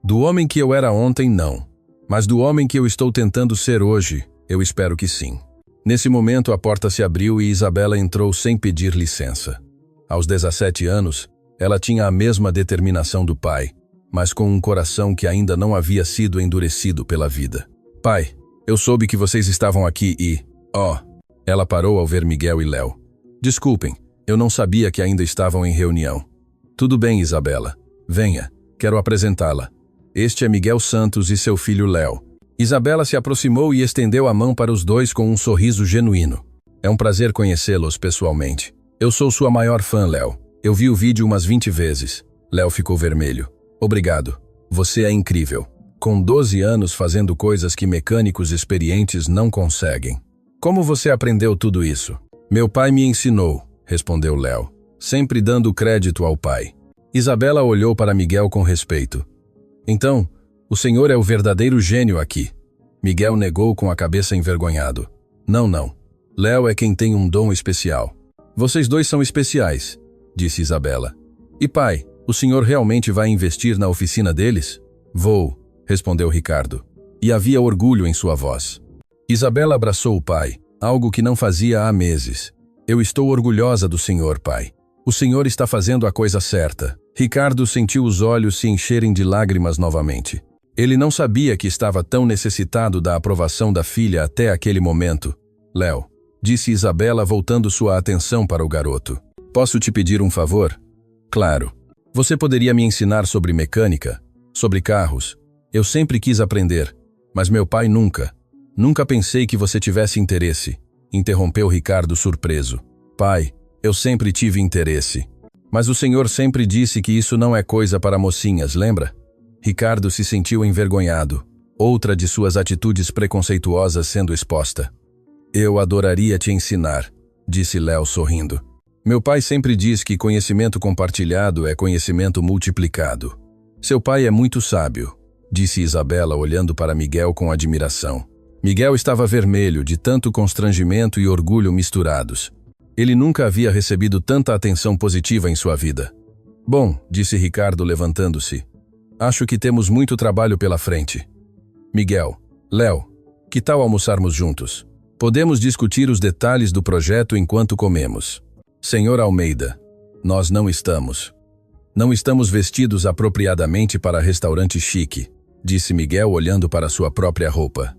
Do homem que eu era ontem, não. Mas do homem que eu estou tentando ser hoje, eu espero que sim. Nesse momento a porta se abriu e Isabela entrou sem pedir licença. Aos 17 anos, ela tinha a mesma determinação do pai, mas com um coração que ainda não havia sido endurecido pela vida. Pai, eu soube que vocês estavam aqui e... Ela parou ao ver Miguel e Léo. Desculpem. Eu não sabia que ainda estavam em reunião. Tudo bem, Isabela. Venha, quero apresentá-la. Este é Miguel Santos e seu filho Léo. Isabela se aproximou e estendeu a mão para os dois com um sorriso genuíno. É um prazer conhecê-los pessoalmente. Eu sou sua maior fã, Léo. Eu vi o vídeo umas 20 vezes. Léo ficou vermelho. Obrigado. Você é incrível. Com 12 anos fazendo coisas que mecânicos experientes não conseguem. Como você aprendeu tudo isso? Meu pai me ensinou, respondeu Léo, sempre dando crédito ao pai. Isabela olhou para Miguel com respeito. Então, o senhor é o verdadeiro gênio aqui. Miguel negou com a cabeça envergonhado. Não. Léo é quem tem um dom especial. Vocês dois são especiais, disse Isabela. E pai, o senhor realmente vai investir na oficina deles? Vou, respondeu Ricardo. E havia orgulho em sua voz. Isabela abraçou o pai, algo que não fazia há meses. Eu estou orgulhosa do senhor, pai. O senhor está fazendo a coisa certa. Ricardo sentiu os olhos se encherem de lágrimas novamente. Ele não sabia que estava tão necessitado da aprovação da filha até aquele momento. Léo, disse Isabela voltando sua atenção para o garoto. Posso te pedir um favor? Claro. Você poderia me ensinar sobre mecânica? Sobre carros? Eu sempre quis aprender, mas meu pai nunca. Nunca pensei que você tivesse interesse. Interrompeu Ricardo surpreso. Pai, eu sempre tive interesse. Mas o senhor sempre disse que isso não é coisa para mocinhas, lembra? Ricardo se sentiu envergonhado. Outra de suas atitudes preconceituosas sendo exposta. Eu adoraria te ensinar, disse Léo sorrindo. Meu pai sempre diz que conhecimento compartilhado é conhecimento multiplicado. Seu pai é muito sábio, disse Isabela olhando para Miguel com admiração. Miguel estava vermelho de tanto constrangimento e orgulho misturados. Ele nunca havia recebido tanta atenção positiva em sua vida. Bom, disse Ricardo levantando-se. Acho que temos muito trabalho pela frente. Miguel, Léo, que tal almoçarmos juntos? Podemos discutir os detalhes do projeto enquanto comemos. Senhor Almeida, nós não estamos. Não estamos vestidos apropriadamente para restaurante chique, disse Miguel olhando para sua própria roupa.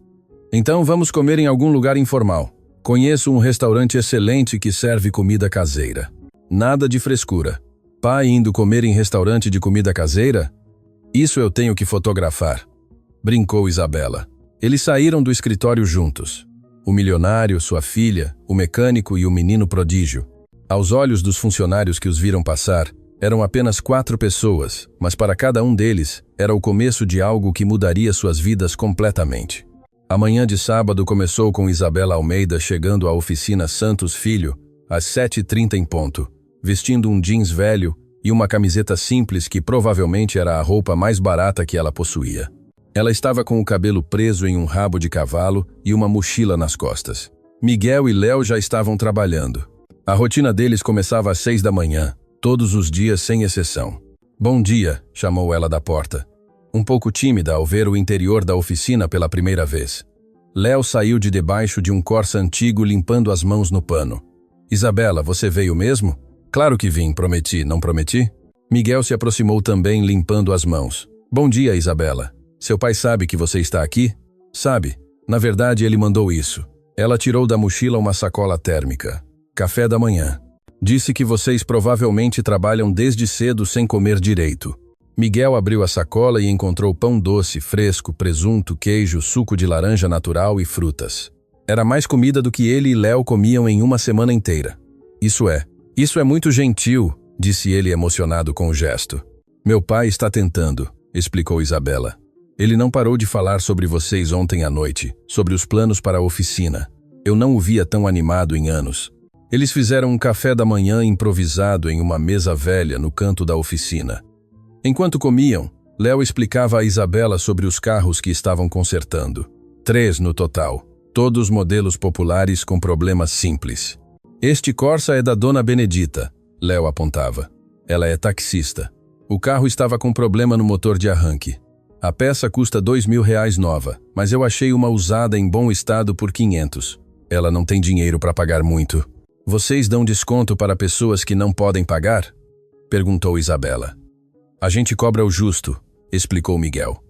Então vamos comer em algum lugar informal. Conheço um restaurante excelente que serve comida caseira. Nada de frescura. Pai indo comer em restaurante de comida caseira? Isso eu tenho que fotografar, brincou Isabela. Eles saíram do escritório juntos. O milionário, sua filha, o mecânico e o menino prodígio. Aos olhos dos funcionários que os viram passar, eram apenas 4 pessoas, mas para cada um deles, era o começo de algo que mudaria suas vidas completamente. A manhã de sábado começou com Isabela Almeida chegando à oficina Santos Filho, às 7h30 em ponto, vestindo um jeans velho e uma camiseta simples que provavelmente era a roupa mais barata que ela possuía. Ela estava com o cabelo preso em um rabo de cavalo e uma mochila nas costas. Miguel e Léo já estavam trabalhando. A rotina deles começava às 6 da manhã, todos os dias sem exceção. Bom dia, chamou ela da porta, um pouco tímida ao ver o interior da oficina pela primeira vez. Léo saiu de debaixo de um Corsa antigo limpando as mãos no pano. Isabela, você veio mesmo? Claro que vim, prometi, não prometi? Miguel se aproximou também limpando as mãos. Bom dia, Isabela. Seu pai sabe que você está aqui? Sabe. Na verdade, ele mandou isso. Ela tirou da mochila uma sacola térmica. Café da manhã. Disse que vocês provavelmente trabalham desde cedo sem comer direito. Miguel abriu a sacola e encontrou pão doce, fresco, presunto, queijo, suco de laranja natural e frutas. Era mais comida do que ele e Léo comiam em uma semana inteira. Isso é muito gentil, disse ele emocionado com o gesto. Meu pai está tentando, explicou Isabela. Ele não parou de falar sobre vocês ontem à noite, sobre os planos para a oficina. Eu não o via tão animado em anos. Eles fizeram um café da manhã improvisado em uma mesa velha no canto da oficina. Enquanto comiam, Léo explicava a Isabela sobre os carros que estavam consertando. 3 no total, todos modelos populares com problemas simples. Este Corsa é da Dona Benedita, Léo apontava. Ela é taxista. O carro estava com problema no motor de arranque. A peça custa R$2.000 nova, mas eu achei uma usada em bom estado por 500. Ela não tem dinheiro para pagar muito. Vocês dão desconto para pessoas que não podem pagar? Perguntou Isabela. A gente cobra o justo, explicou Miguel.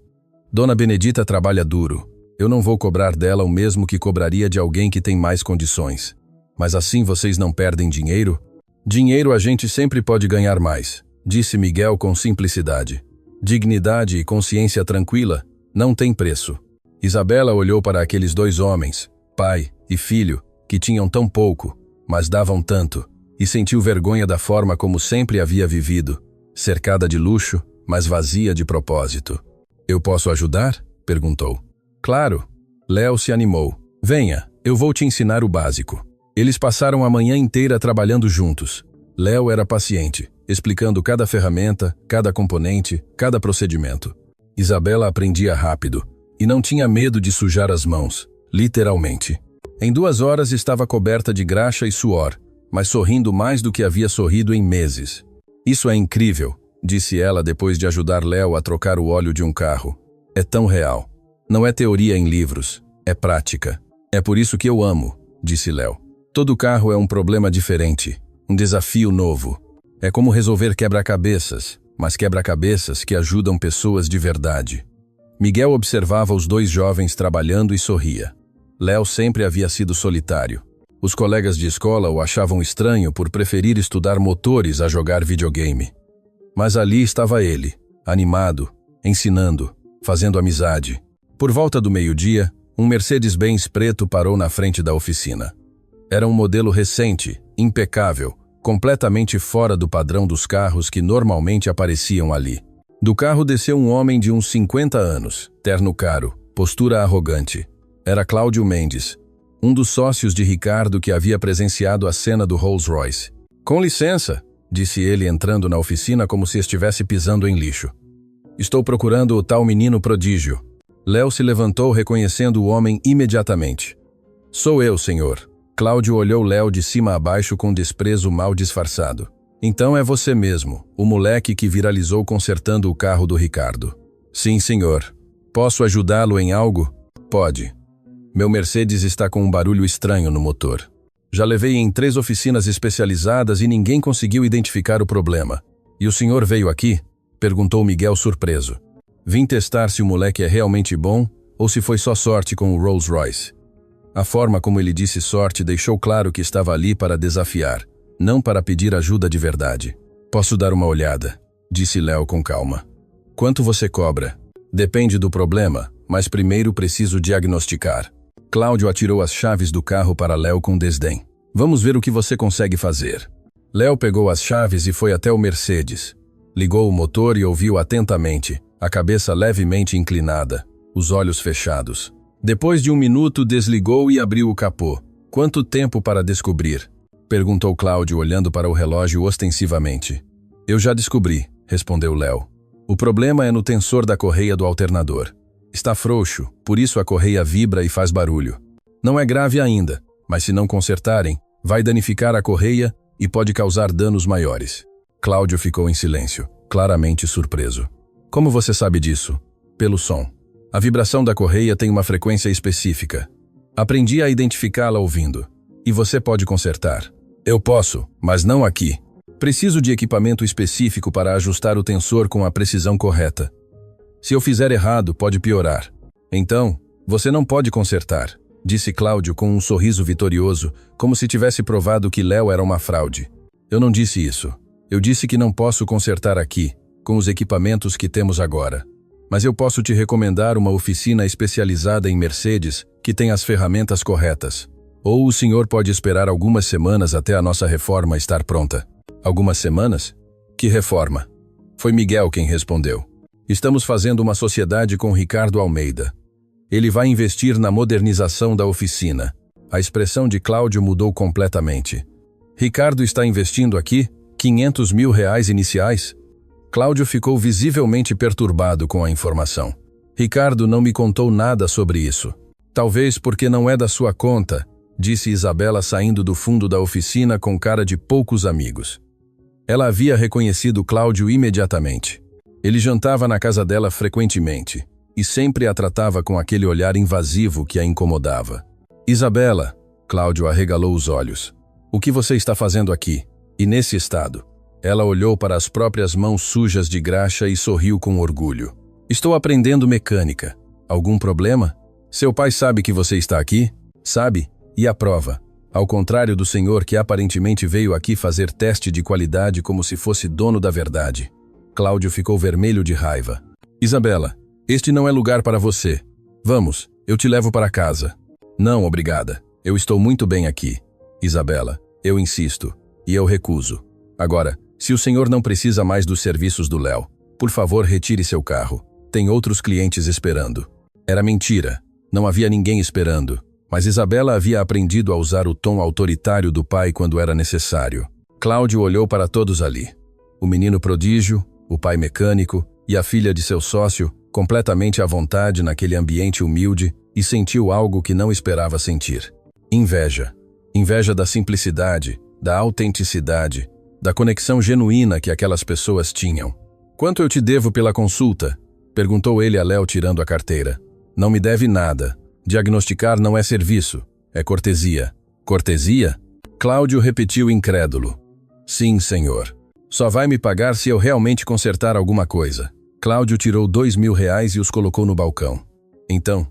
Dona Benedita trabalha duro. Eu não vou cobrar dela o mesmo que cobraria de alguém que tem mais condições. Mas assim vocês não perdem dinheiro? Dinheiro a gente sempre pode ganhar mais, disse Miguel com simplicidade. Dignidade e consciência tranquila não tem preço. Isabela olhou para aqueles 2 homens, pai e filho, que tinham tão pouco, mas davam tanto, e sentiu vergonha da forma como sempre havia vivido, cercada de luxo, mas vazia de propósito. Eu posso ajudar? Perguntou. Claro. Léo se animou. Venha, eu vou te ensinar o básico. Eles passaram a manhã inteira trabalhando juntos. Léo era paciente, explicando cada ferramenta, cada componente, cada procedimento. Isabela aprendia rápido e não tinha medo de sujar as mãos, literalmente. Em 2 horas estava coberta de graxa e suor, mas sorrindo mais do que havia sorrido em meses. Isso é incrível, disse ela depois de ajudar Léo a trocar o óleo de um carro. É tão real. Não é teoria em livros, é prática. É por isso que eu amo, disse Léo. Todo carro é um problema diferente, um desafio novo. É como resolver quebra-cabeças, mas quebra-cabeças que ajudam pessoas de verdade. Miguel observava os 2 jovens trabalhando e sorria. Léo sempre havia sido solitário. Os colegas de escola o achavam estranho por preferir estudar motores a jogar videogame. Mas ali estava ele, animado, ensinando, fazendo amizade. Por volta do meio-dia, um Mercedes-Benz preto parou na frente da oficina. Era um modelo recente, impecável, completamente fora do padrão dos carros que normalmente apareciam ali. Do carro desceu um homem de uns 50 anos, terno caro, postura arrogante. Era Cláudio Mendes, um dos sócios de Ricardo que havia presenciado a cena do Rolls-Royce. Com licença, disse ele entrando na oficina como se estivesse pisando em lixo. Estou procurando o tal menino prodígio. Léo se levantou reconhecendo o homem imediatamente. Sou eu, senhor. Cláudio olhou Léo de cima a baixo com desprezo mal disfarçado. Então é você mesmo, o moleque que viralizou consertando o carro do Ricardo. Sim, senhor. Posso ajudá-lo em algo? Pode. Meu Mercedes está com um barulho estranho no motor. Já levei em 3 oficinas especializadas e ninguém conseguiu identificar o problema. E o senhor veio aqui? Perguntou Miguel surpreso. Vim testar se o moleque é realmente bom ou se foi só sorte com o Rolls Royce. A forma como ele disse sorte deixou claro que estava ali para desafiar, não para pedir ajuda de verdade. Posso dar uma olhada, disse Léo com calma. Quanto você cobra? Depende do problema, mas primeiro preciso diagnosticar. Cláudio atirou as chaves do carro para Léo com desdém. Vamos ver o que você consegue fazer. Léo pegou as chaves e foi até o Mercedes. Ligou o motor e ouviu atentamente, a cabeça levemente inclinada, os olhos fechados. Depois de 1 minuto, desligou e abriu o capô. Quanto tempo para descobrir? Perguntou Cláudio olhando para o relógio ostensivamente. Eu já descobri, respondeu Léo. O problema é no tensor da correia do alternador. Está frouxo, por isso a correia vibra e faz barulho. Não é grave ainda, mas se não consertarem, vai danificar a correia e pode causar danos maiores. Cláudio ficou em silêncio, claramente surpreso. Como você sabe disso? Pelo som. A vibração da correia tem uma frequência específica. Aprendi a identificá-la ouvindo. E você pode consertar. Eu posso, mas não aqui. Preciso de equipamento específico para ajustar o tensor com a precisão correta. Se eu fizer errado, pode piorar. Então, você não pode consertar, disse Cláudio com um sorriso vitorioso, como se tivesse provado que Léo era uma fraude. Eu não disse isso. Eu disse que não posso consertar aqui, com os equipamentos que temos agora. Mas eu posso te recomendar uma oficina especializada em Mercedes que tem as ferramentas corretas. Ou o senhor pode esperar algumas semanas até a nossa reforma estar pronta. Algumas semanas? Que reforma? Foi Miguel quem respondeu. Estamos fazendo uma sociedade com Ricardo Almeida. Ele vai investir na modernização da oficina. A expressão de Cláudio mudou completamente. Ricardo está investindo aqui R$500 mil iniciais? Cláudio ficou visivelmente perturbado com a informação. Ricardo não me contou nada sobre isso. Talvez porque não é da sua conta, disse Isabela saindo do fundo da oficina com cara de poucos amigos. Ela havia reconhecido Cláudio imediatamente. Ele jantava na casa dela frequentemente e sempre a tratava com aquele olhar invasivo que a incomodava. Isabela, Cláudio arregalou os olhos. O que você está fazendo aqui? E nesse estado? Ela olhou para as próprias mãos sujas de graxa e sorriu com orgulho. Estou aprendendo mecânica. Algum problema? Seu pai sabe que você está aqui? Sabe? E a prova? Ao contrário do senhor que aparentemente veio aqui fazer teste de qualidade como se fosse dono da verdade. Cláudio ficou vermelho de raiva. Isabela, este não é lugar para você. Vamos, eu te levo para casa. Não, obrigada. Eu estou muito bem aqui. Isabela, eu insisto. E eu recuso. Agora, se o senhor não precisa mais dos serviços do Léo, por favor retire seu carro. Tem outros clientes esperando. Era mentira. Não havia ninguém esperando. Mas Isabela havia aprendido a usar o tom autoritário do pai quando era necessário. Cláudio olhou para todos ali. O menino prodígio, o pai mecânico e a filha de seu sócio, completamente à vontade naquele ambiente humilde, e sentiu algo que não esperava sentir. Inveja. Inveja da simplicidade, da autenticidade, da conexão genuína que aquelas pessoas tinham. Quanto eu te devo pela consulta? Perguntou ele a Léo tirando a carteira. Não me deve nada. Diagnosticar não é serviço, é cortesia. Cortesia? Cláudio repetiu incrédulo. Sim, senhor. Só vai me pagar se eu realmente consertar alguma coisa. Cláudio tirou R$2.000 e os colocou no balcão. Então,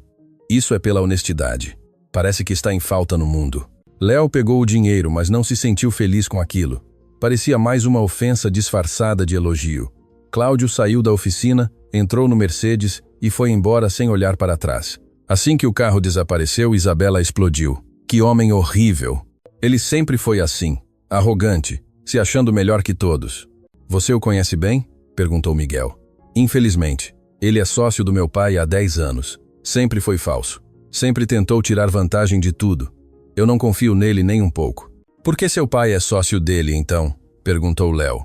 isso é pela honestidade. Parece que está em falta no mundo. Léo pegou o dinheiro, mas não se sentiu feliz com aquilo. Parecia mais uma ofensa disfarçada de elogio. Cláudio saiu da oficina, entrou no Mercedes e foi embora sem olhar para trás. Assim que o carro desapareceu, Isabela explodiu. Que homem horrível! Ele sempre foi assim, arrogante, se achando melhor que todos. Você o conhece bem? Perguntou Miguel. Infelizmente, ele é sócio do meu pai há 10 anos. Sempre foi falso. Sempre tentou tirar vantagem de tudo. Eu não confio nele nem um pouco. Por que seu pai é sócio dele, então? Perguntou Léo.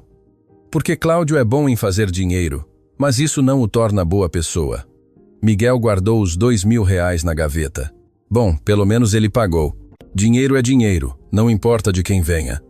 Porque Cláudio é bom em fazer dinheiro, mas isso não o torna boa pessoa. Miguel guardou os R$2.000 na gaveta. Bom, pelo menos ele pagou. Dinheiro é dinheiro, não importa de quem venha.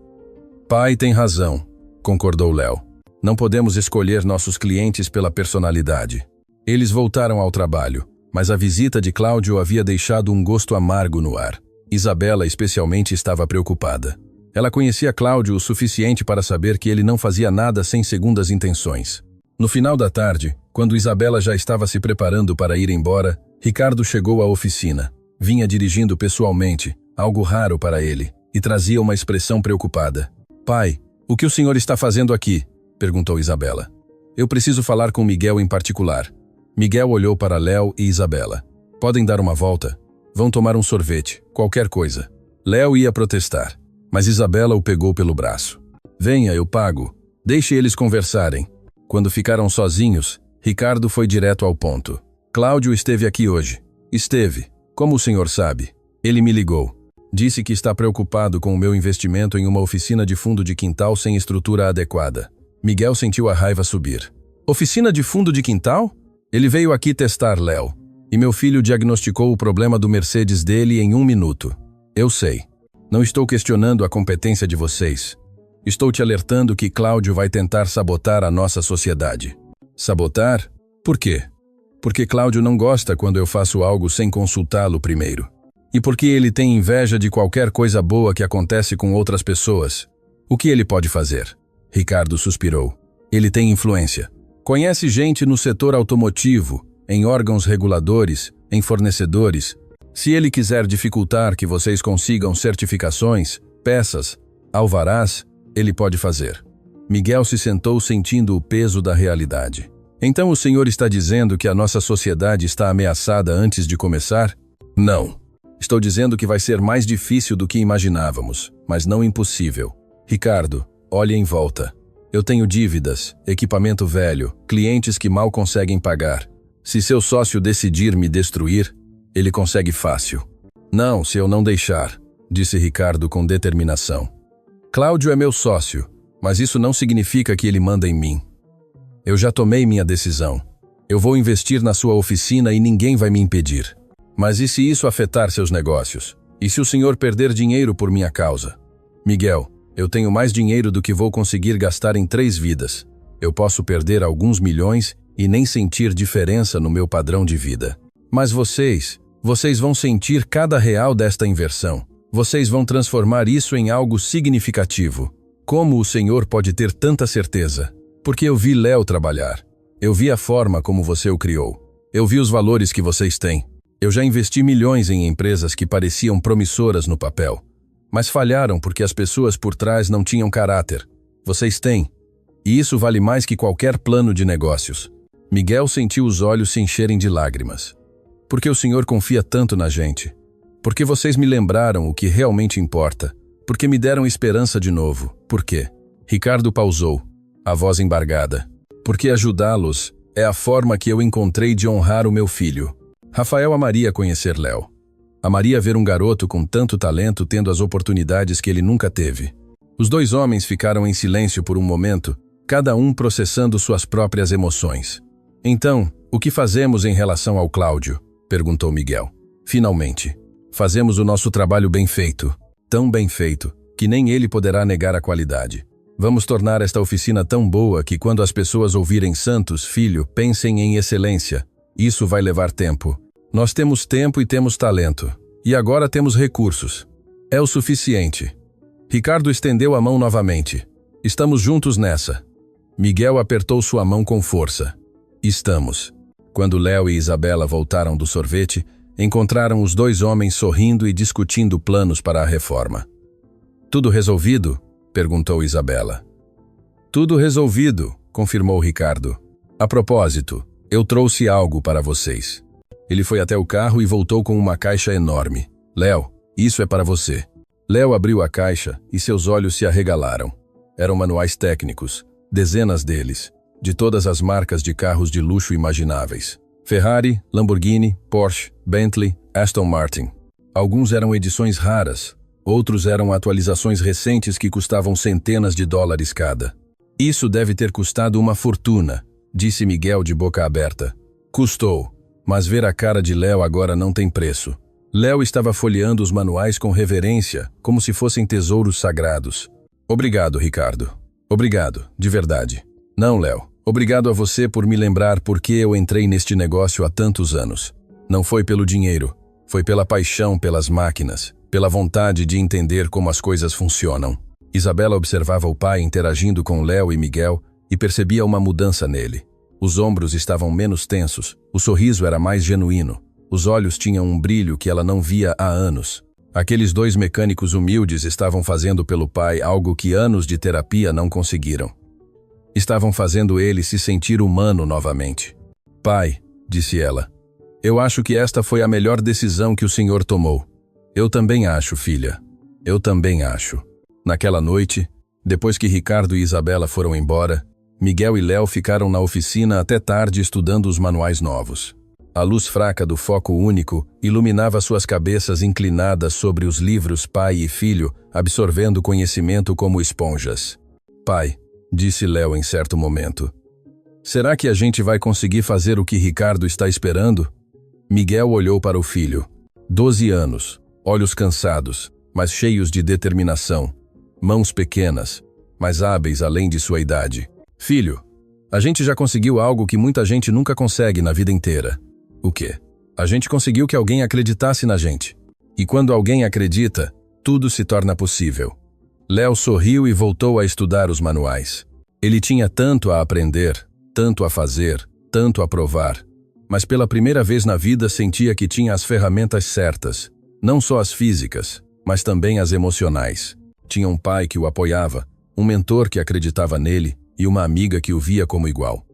Pai tem razão, concordou Léo. Não podemos escolher nossos clientes pela personalidade. Eles voltaram ao trabalho. Mas a visita de Cláudio havia deixado um gosto amargo no ar. Isabela especialmente estava preocupada. Ela conhecia Cláudio o suficiente para saber que ele não fazia nada sem segundas intenções. No final da tarde, quando Isabela já estava se preparando para ir embora, Ricardo chegou à oficina. Vinha dirigindo pessoalmente, algo raro para ele, e trazia uma expressão preocupada. "Pai, o que o senhor está fazendo aqui?" perguntou Isabela. "Eu preciso falar com Miguel em particular." Miguel olhou para Léo e Isabela. "Podem dar uma volta? Vão tomar um sorvete, qualquer coisa." Léo ia protestar, mas Isabela o pegou pelo braço. "Venha, eu pago. Deixe eles conversarem." Quando ficaram sozinhos, Ricardo foi direto ao ponto. "Cláudio esteve aqui hoje." "Esteve. Como o senhor sabe?" "Ele me ligou. Disse que está preocupado com o meu investimento em uma oficina de fundo de quintal sem estrutura adequada." Miguel sentiu a raiva subir. "Oficina de fundo de quintal? Ele veio aqui testar, Léo. E meu filho diagnosticou o problema do Mercedes dele em 1 minuto. Eu sei. Não estou questionando a competência de vocês. Estou te alertando que Cláudio vai tentar sabotar a nossa sociedade." "Sabotar? Por quê?" "Porque Cláudio não gosta quando eu faço algo sem consultá-lo primeiro. E porque ele tem inveja de qualquer coisa boa que acontece com outras pessoas. O que ele pode fazer?" Ricardo suspirou. "Ele tem influência. Conhece gente no setor automotivo, em órgãos reguladores, em fornecedores. Se ele quiser dificultar que vocês consigam certificações, peças, alvarás, ele pode fazer." Miguel se sentou sentindo o peso da realidade. "Então o senhor está dizendo que a nossa sociedade está ameaçada antes de começar?" "Não. Estou dizendo que vai ser mais difícil do que imaginávamos, mas não impossível. Ricardo, olhe em volta. Eu tenho dívidas, equipamento velho, clientes que mal conseguem pagar. Se seu sócio decidir me destruir, ele consegue fácil." "Não, se eu não deixar", disse Ricardo com determinação. "Cláudio é meu sócio, mas isso não significa que ele manda em mim. Eu já tomei minha decisão. Eu vou investir na sua oficina e ninguém vai me impedir. Mas e se isso afetar seus negócios? E se o senhor perder dinheiro por minha causa?" "Miguel, eu tenho mais dinheiro do que vou conseguir gastar em 3 vidas. Eu posso perder alguns milhões e nem sentir diferença no meu padrão de vida. Mas vocês vão sentir cada real desta inversão. Vocês vão transformar isso em algo significativo. Como o senhor pode ter tanta certeza?" "Porque eu vi Léo trabalhar. Eu vi a forma como você o criou. Eu vi os valores que vocês têm. Eu já investi milhões em empresas que pareciam promissoras no papel, mas falharam porque as pessoas por trás não tinham caráter. Vocês têm. E isso vale mais que qualquer plano de negócios." Miguel sentiu os olhos se encherem de lágrimas. "Porque o senhor confia tanto na gente. Porque vocês me lembraram o que realmente importa. Porque me deram esperança de novo. Por quê?" Ricardo pausou, a voz embargada. "Porque ajudá-los é a forma que eu encontrei de honrar o meu filho." Rafael amaria conhecer Léo. Amaria ver um garoto com tanto talento tendo as oportunidades que ele nunca teve. Os 2 homens ficaram em silêncio por um momento, cada um processando suas próprias emoções. "Então, o que fazemos em relação ao Cláudio?" perguntou Miguel. "Finalmente. Fazemos o nosso trabalho bem feito. Tão bem feito, que nem ele poderá negar a qualidade. Vamos tornar esta oficina tão boa que quando as pessoas ouvirem Santos, filho, pensem em excelência. Isso vai levar tempo. Nós temos tempo e temos talento. E agora temos recursos. É o suficiente." Ricardo estendeu a mão novamente. "Estamos juntos nessa." Miguel apertou sua mão com força. "Estamos." Quando Léo e Isabela voltaram do sorvete, encontraram os 2 homens sorrindo e discutindo planos para a reforma. "Tudo resolvido?" perguntou Isabela. "Tudo resolvido", confirmou Ricardo. "A propósito, eu trouxe algo para vocês." Ele foi até o carro e voltou com uma caixa enorme. "Léo, isso é para você." Léo abriu a caixa e seus olhos se arregalaram. Eram manuais técnicos, dezenas deles, de todas as marcas de carros de luxo imagináveis. Ferrari, Lamborghini, Porsche, Bentley, Aston Martin. Alguns eram edições raras, outros eram atualizações recentes que custavam centenas de dólares cada. "Isso deve ter custado uma fortuna", disse Miguel de boca aberta. "Custou, mas ver a cara de Léo agora não tem preço." Léo estava folheando os manuais com reverência, como se fossem tesouros sagrados. "Obrigado, Ricardo. Obrigado, de verdade." "Não, Léo. Obrigado a você por me lembrar por que eu entrei neste negócio há tantos anos. Não foi pelo dinheiro, foi pela paixão pelas máquinas, pela vontade de entender como as coisas funcionam. Isabela observava o pai interagindo com Léo e Miguel e percebia uma mudança nele. Os ombros estavam menos tensos, o sorriso era mais genuíno, os olhos tinham um brilho que ela não via há anos. Aqueles dois mecânicos humildes estavam fazendo pelo pai algo que anos de terapia não conseguiram. Estavam fazendo ele se sentir humano novamente. Pai, disse ela, eu acho que esta foi a melhor decisão que o senhor tomou. Eu também acho, filha. Eu também acho. Naquela noite, depois que Ricardo e Isabela foram embora, Miguel e Léo ficaram na oficina até tarde estudando os manuais novos. A luz fraca do foco único iluminava suas cabeças inclinadas sobre os livros pai e filho, absorvendo conhecimento como esponjas. Pai, disse Léo em certo momento, será que a gente vai conseguir fazer o que Ricardo está esperando? Miguel olhou para o filho. 12 anos, olhos cansados, mas cheios de determinação, mãos pequenas, mas hábeis além de sua idade. Filho, a gente já conseguiu algo que muita gente nunca consegue na vida inteira. O quê? A gente conseguiu que alguém acreditasse na gente. E quando alguém acredita, tudo se torna possível. Léo sorriu e voltou a estudar os manuais. Ele tinha tanto a aprender, tanto a fazer, tanto a provar. Mas pela primeira vez na vida sentia que tinha as ferramentas certas. Não só as físicas, mas também as emocionais. Tinha um pai que o apoiava, um mentor que acreditava nele e uma amiga que o via como igual.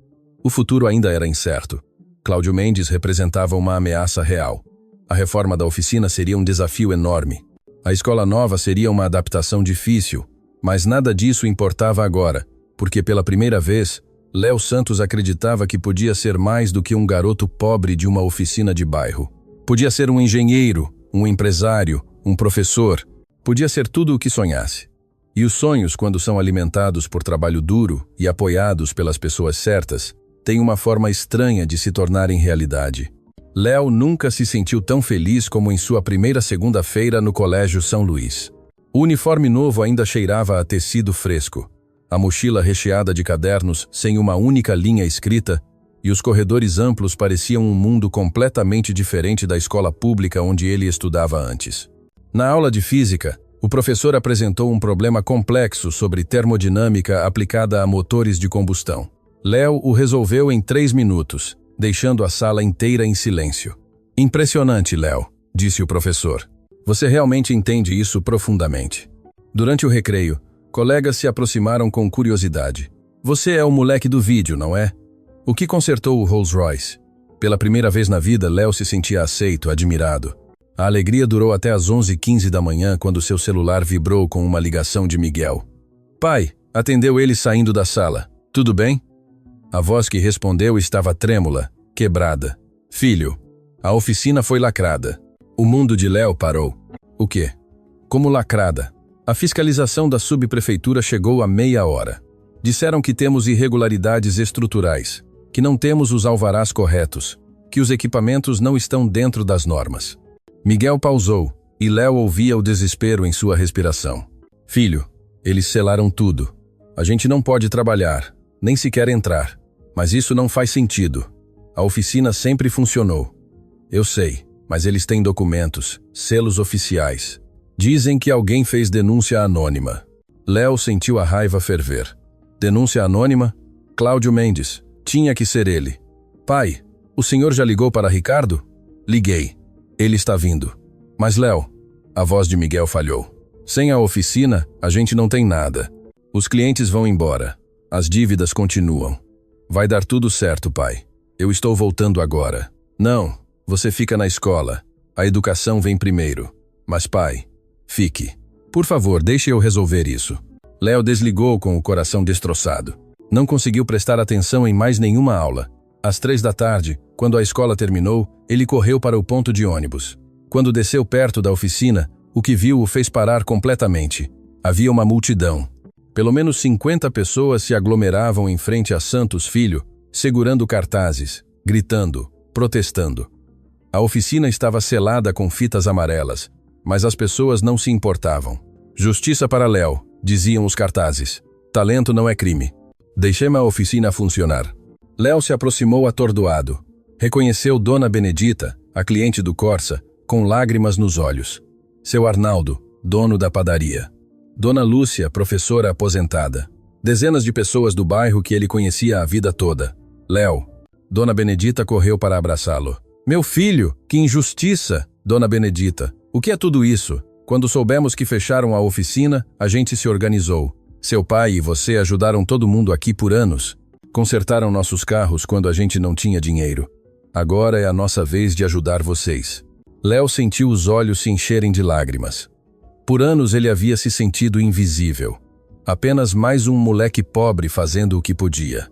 O futuro ainda era incerto. Cláudio Mendes representava uma ameaça real. A reforma da oficina seria um desafio enorme. A escola nova seria uma adaptação difícil, mas nada disso importava agora, porque pela primeira vez, Léo Santos acreditava que podia ser mais do que um garoto pobre de uma oficina de bairro. Podia ser um engenheiro, um empresário, um professor. Podia ser tudo o que sonhasse. E os sonhos, quando são alimentados por trabalho duro e apoiados pelas pessoas certas, têm uma forma estranha de se tornarem realidade. Léo nunca se sentiu tão feliz como em sua primeira segunda-feira no Colégio São Luís. O uniforme novo ainda cheirava a tecido fresco, a mochila recheada de cadernos sem uma única linha escrita, e os corredores amplos pareciam um mundo completamente diferente da escola pública onde ele estudava antes. Na aula de física, o professor apresentou um problema complexo sobre termodinâmica aplicada a motores de combustão. Léo o resolveu em 3 minutos, deixando a sala inteira em silêncio. Impressionante, Léo, disse o professor. Você realmente entende isso profundamente. Durante o recreio, colegas se aproximaram com curiosidade. Você é o moleque do vídeo, não é? O que consertou o Rolls Royce? Pela primeira vez na vida, Léo se sentia aceito, admirado. A alegria durou até às 11h15 da manhã, quando seu celular vibrou com uma ligação de Miguel. Pai, atendeu ele saindo da sala. Tudo bem? A voz que respondeu estava trêmula, quebrada. Filho, a oficina foi lacrada. O mundo de Léo parou. O quê? Como lacrada? A fiscalização da subprefeitura chegou a meia hora. Disseram que temos irregularidades estruturais, que não temos os alvarás corretos, que os equipamentos não estão dentro das normas. Miguel pausou, e Léo ouvia o desespero em sua respiração. Filho, eles selaram tudo. A gente não pode trabalhar, nem sequer entrar. Mas isso não faz sentido. A oficina sempre funcionou. Eu sei, mas eles têm documentos, selos oficiais. Dizem que alguém fez denúncia anônima. Léo sentiu a raiva ferver. Denúncia anônima? Cláudio Mendes. Tinha que ser ele. Pai, o senhor já ligou para Ricardo? Liguei. Ele está vindo. Mas Léo, a voz de Miguel falhou. Sem a oficina, a gente não tem nada. Os clientes vão embora. As dívidas continuam. Vai dar tudo certo, pai. Eu estou voltando agora. Não, você fica na escola. A educação vem primeiro. Mas pai, fique. Por favor, deixe eu resolver isso. Léo desligou com o coração destroçado. Não conseguiu prestar atenção em mais nenhuma aula. Às 3 da tarde, quando a escola terminou, ele correu para o ponto de ônibus. Quando desceu perto da oficina, o que viu o fez parar completamente. Havia uma multidão. Pelo menos 50 pessoas se aglomeravam em frente a Santos Filho, segurando cartazes, gritando, protestando. A oficina estava selada com fitas amarelas, mas as pessoas não se importavam. Justiça para Léo, diziam os cartazes. Talento não é crime. Deixemos a oficina funcionar. Léo se aproximou atordoado. Reconheceu Dona Benedita, a cliente do Corsa, com lágrimas nos olhos. Seu Arnaldo, dono da padaria. Dona Lúcia, professora aposentada. Dezenas de pessoas do bairro que ele conhecia a vida toda. Léo. Dona Benedita correu para abraçá-lo. Meu filho, que injustiça! Dona Benedita, o que é tudo isso? Quando soubemos que fecharam a oficina, a gente se organizou. Seu pai e você ajudaram todo mundo aqui por anos. Consertaram nossos carros quando a gente não tinha dinheiro. Agora é a nossa vez de ajudar vocês. Léo sentiu os olhos se encherem de lágrimas. Por anos ele havia se sentido invisível. Apenas mais um moleque pobre fazendo o que podia.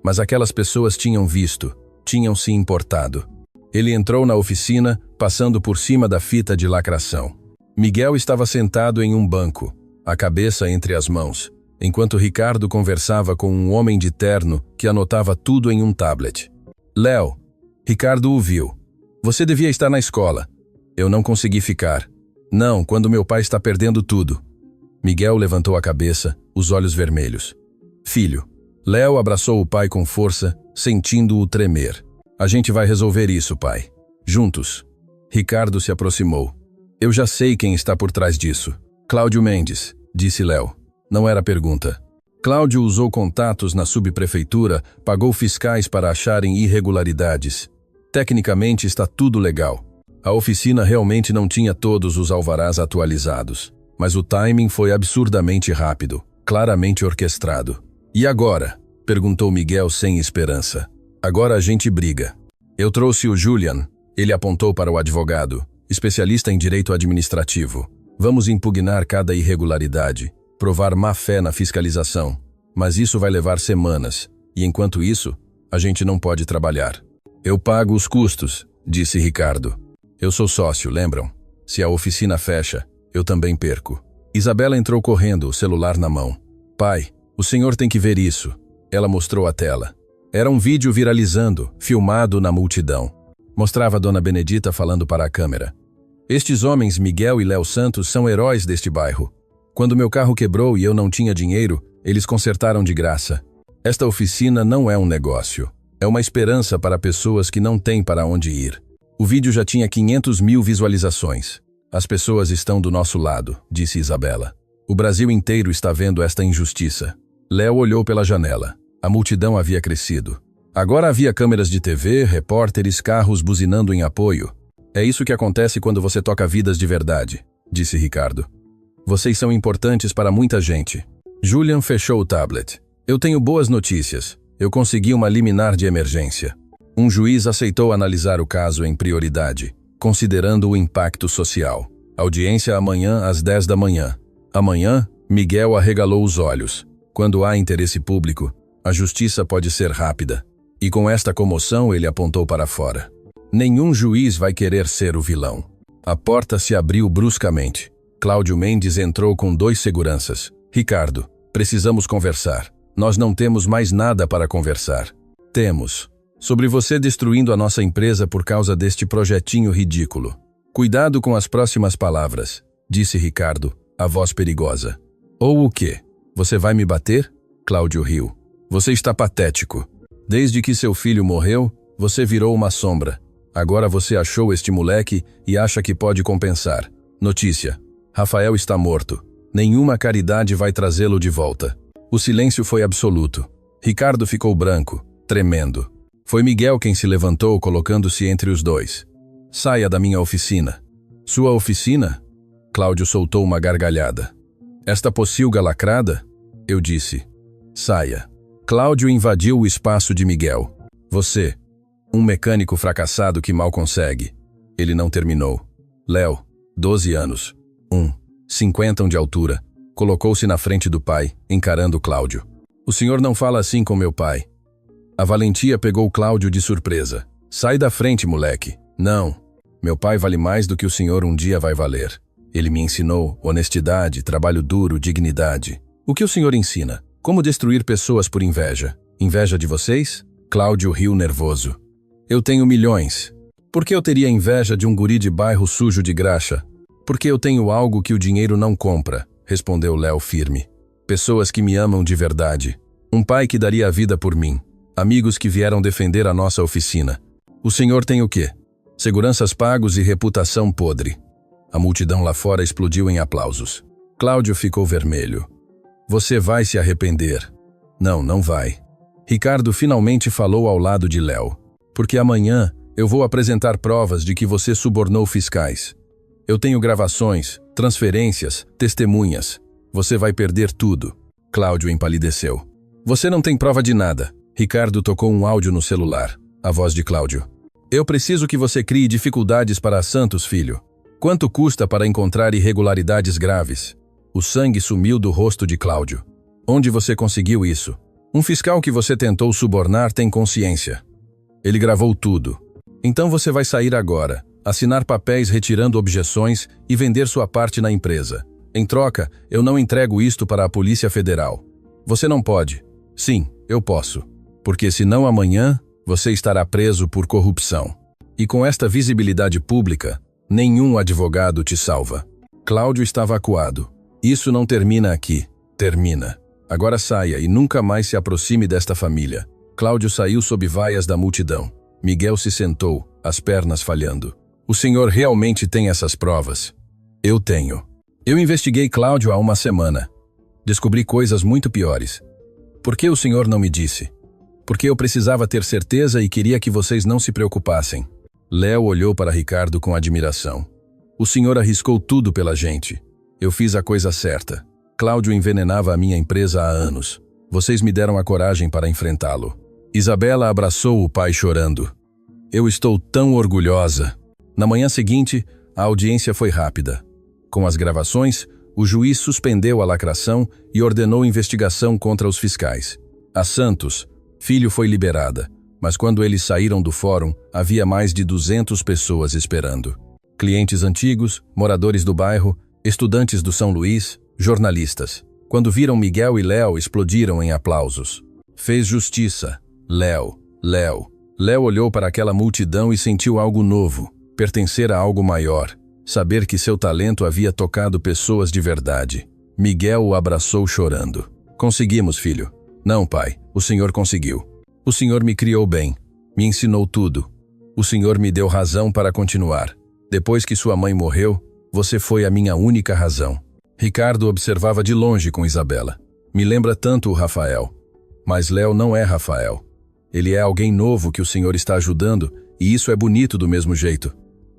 Mas aquelas pessoas tinham visto, tinham se importado. Ele entrou na oficina, passando por cima da fita de lacração. Miguel estava sentado em um banco, a cabeça entre as mãos, enquanto Ricardo conversava com um homem de terno que anotava tudo em um tablet. Léo, Ricardo o viu. Você devia estar na escola. Eu não consegui ficar. Não, quando meu pai está perdendo tudo. Miguel levantou a cabeça, os olhos vermelhos. Filho. Léo abraçou o pai com força, sentindo-o tremer. A gente vai resolver isso, pai. Juntos. Ricardo se aproximou. Eu já sei quem está por trás disso. Cláudio Mendes, disse Léo. Não era pergunta. Cláudio usou contatos na subprefeitura, pagou fiscais para acharem irregularidades. Tecnicamente está tudo legal. A oficina realmente não tinha todos os alvarás atualizados. Mas o timing foi absurdamente rápido, claramente orquestrado. E agora? Perguntou Miguel sem esperança. Agora a gente briga. Eu trouxe o Julian, ele apontou para o advogado, especialista em direito administrativo. Vamos impugnar cada irregularidade, provar má-fé na fiscalização. Mas isso vai levar semanas, e enquanto isso, a gente não pode trabalhar. Eu pago os custos, disse Ricardo. Eu sou sócio, lembram? Se a oficina fecha, eu também perco. Isabela entrou correndo, o celular na mão. Pai, o senhor tem que ver isso. Ela mostrou a tela. Era um vídeo viralizando, filmado na multidão. Mostrava a Dona Benedita falando para a câmera. Estes homens, Miguel e Léo Santos, são heróis deste bairro. Quando meu carro quebrou e eu não tinha dinheiro, eles consertaram de graça. Esta oficina não é um negócio. É uma esperança para pessoas que não têm para onde ir. O vídeo já tinha 500 mil visualizações. As pessoas estão do nosso lado, disse Isabela. O Brasil inteiro está vendo esta injustiça. Léo olhou pela janela. A multidão havia crescido. Agora havia câmeras de TV, repórteres, carros buzinando em apoio. É isso que acontece quando você toca vidas de verdade, disse Ricardo. Vocês são importantes para muita gente. Julian fechou o tablet. Eu tenho boas notícias. Eu consegui uma liminar de emergência. Um juiz aceitou analisar o caso em prioridade, considerando o impacto social. Audiência amanhã às 10 da manhã. Amanhã, Miguel arregalou os olhos. Quando há interesse público, a justiça pode ser rápida. E com esta comoção ele apontou para fora. Nenhum juiz vai querer ser o vilão. A porta se abriu bruscamente. Cláudio Mendes entrou com 2 seguranças. Ricardo, precisamos conversar. Nós não temos mais nada para conversar. Temos. Sobre você destruindo a nossa empresa por causa deste projetinho ridículo. Cuidado com as próximas palavras, disse Ricardo, a voz perigosa. Ou o quê? Você vai me bater? Cláudio riu. Você está patético. Desde que seu filho morreu, você virou uma sombra. Agora você achou este moleque e acha que pode compensar. Notícia. Rafael está morto. Nenhuma caridade vai trazê-lo de volta. O silêncio foi absoluto. Ricardo ficou branco, tremendo. Foi Miguel quem se levantou, colocando-se entre os dois. Saia da minha oficina. Sua oficina? Cláudio soltou uma gargalhada. Esta pocilga lacrada? Eu disse. Saia. Cláudio invadiu o espaço de Miguel. Você, um mecânico fracassado que mal consegue. Ele não terminou. Léo, 12 anos. 50 de altura. Colocou-se na frente do pai, encarando Cláudio. O senhor não fala assim com meu pai. A valentia pegou Cláudio de surpresa. Sai da frente, moleque. Não. Meu pai vale mais do que o senhor um dia vai valer. Ele me ensinou honestidade, trabalho duro, dignidade. O que o senhor ensina? Como destruir pessoas por inveja? Inveja de vocês? Cláudio riu nervoso. Eu tenho milhões. Por que eu teria inveja de um guri de bairro sujo de graxa? Porque eu tenho algo que o dinheiro não compra, respondeu Léo firme. Pessoas que me amam de verdade. Um pai que daria a vida por mim. Amigos que vieram defender a nossa oficina. O senhor tem o quê? Seguranças pagos e reputação podre. A multidão lá fora explodiu em aplausos. Cláudio ficou vermelho. Você vai se arrepender. Não, não vai. Ricardo finalmente falou ao lado de Léo. Porque amanhã eu vou apresentar provas de que você subornou fiscais. Eu tenho gravações, transferências, testemunhas. Você vai perder tudo. Cláudio empalideceu. Você não tem prova de nada. Ricardo tocou um áudio no celular. A voz de Cláudio. Eu preciso que você crie dificuldades para a Santos, filho. Quanto custa para encontrar irregularidades graves? O sangue sumiu do rosto de Cláudio. Onde você conseguiu isso? Um fiscal que você tentou subornar tem consciência. Ele gravou tudo. Então você vai sair agora, assinar papéis retirando objeções e vender sua parte na empresa. Em troca, eu não entrego isto para a Polícia Federal. Você não pode. Sim, eu posso. Porque senão amanhã você estará preso por corrupção. E com esta visibilidade pública, nenhum advogado te salva. Cláudio estava acuado. Isso não termina aqui. Termina. Agora saia e nunca mais se aproxime desta família. Cláudio saiu sob vaias da multidão. Miguel se sentou, as pernas falhando. O senhor realmente tem essas provas? Eu tenho. Eu investiguei Cláudio há uma semana. Descobri coisas muito piores. Por que o senhor não me disse? Porque eu precisava ter certeza e queria que vocês não se preocupassem. Léo olhou para Ricardo com admiração. O senhor arriscou tudo pela gente. Eu fiz a coisa certa. Cláudio envenenava a minha empresa há anos. Vocês me deram a coragem para enfrentá-lo. Isabela abraçou o pai chorando. Eu estou tão orgulhosa. Na manhã seguinte, a audiência foi rápida. Com as gravações, o juiz suspendeu a lacração e ordenou investigação contra os fiscais. A Santos, filho, foi liberada, mas quando eles saíram do fórum, havia mais de 200 pessoas esperando. Clientes antigos, moradores do bairro, estudantes do São Luís, jornalistas. Quando viram Miguel e Léo, explodiram em aplausos. Fez justiça. Léo, Léo. Léo olhou para aquela multidão e sentiu algo novo, pertencer a algo maior, saber que seu talento havia tocado pessoas de verdade. Miguel o abraçou chorando. Conseguimos, filho. Não, pai, o senhor conseguiu. O senhor me criou bem, me ensinou tudo. O senhor me deu razão para continuar. Depois que sua mãe morreu, você foi a minha única razão. Ricardo observava de longe com Isabela. Me lembra tanto o Rafael. Mas Léo não é Rafael. Ele é alguém novo que o senhor está ajudando, e isso é bonito do mesmo jeito.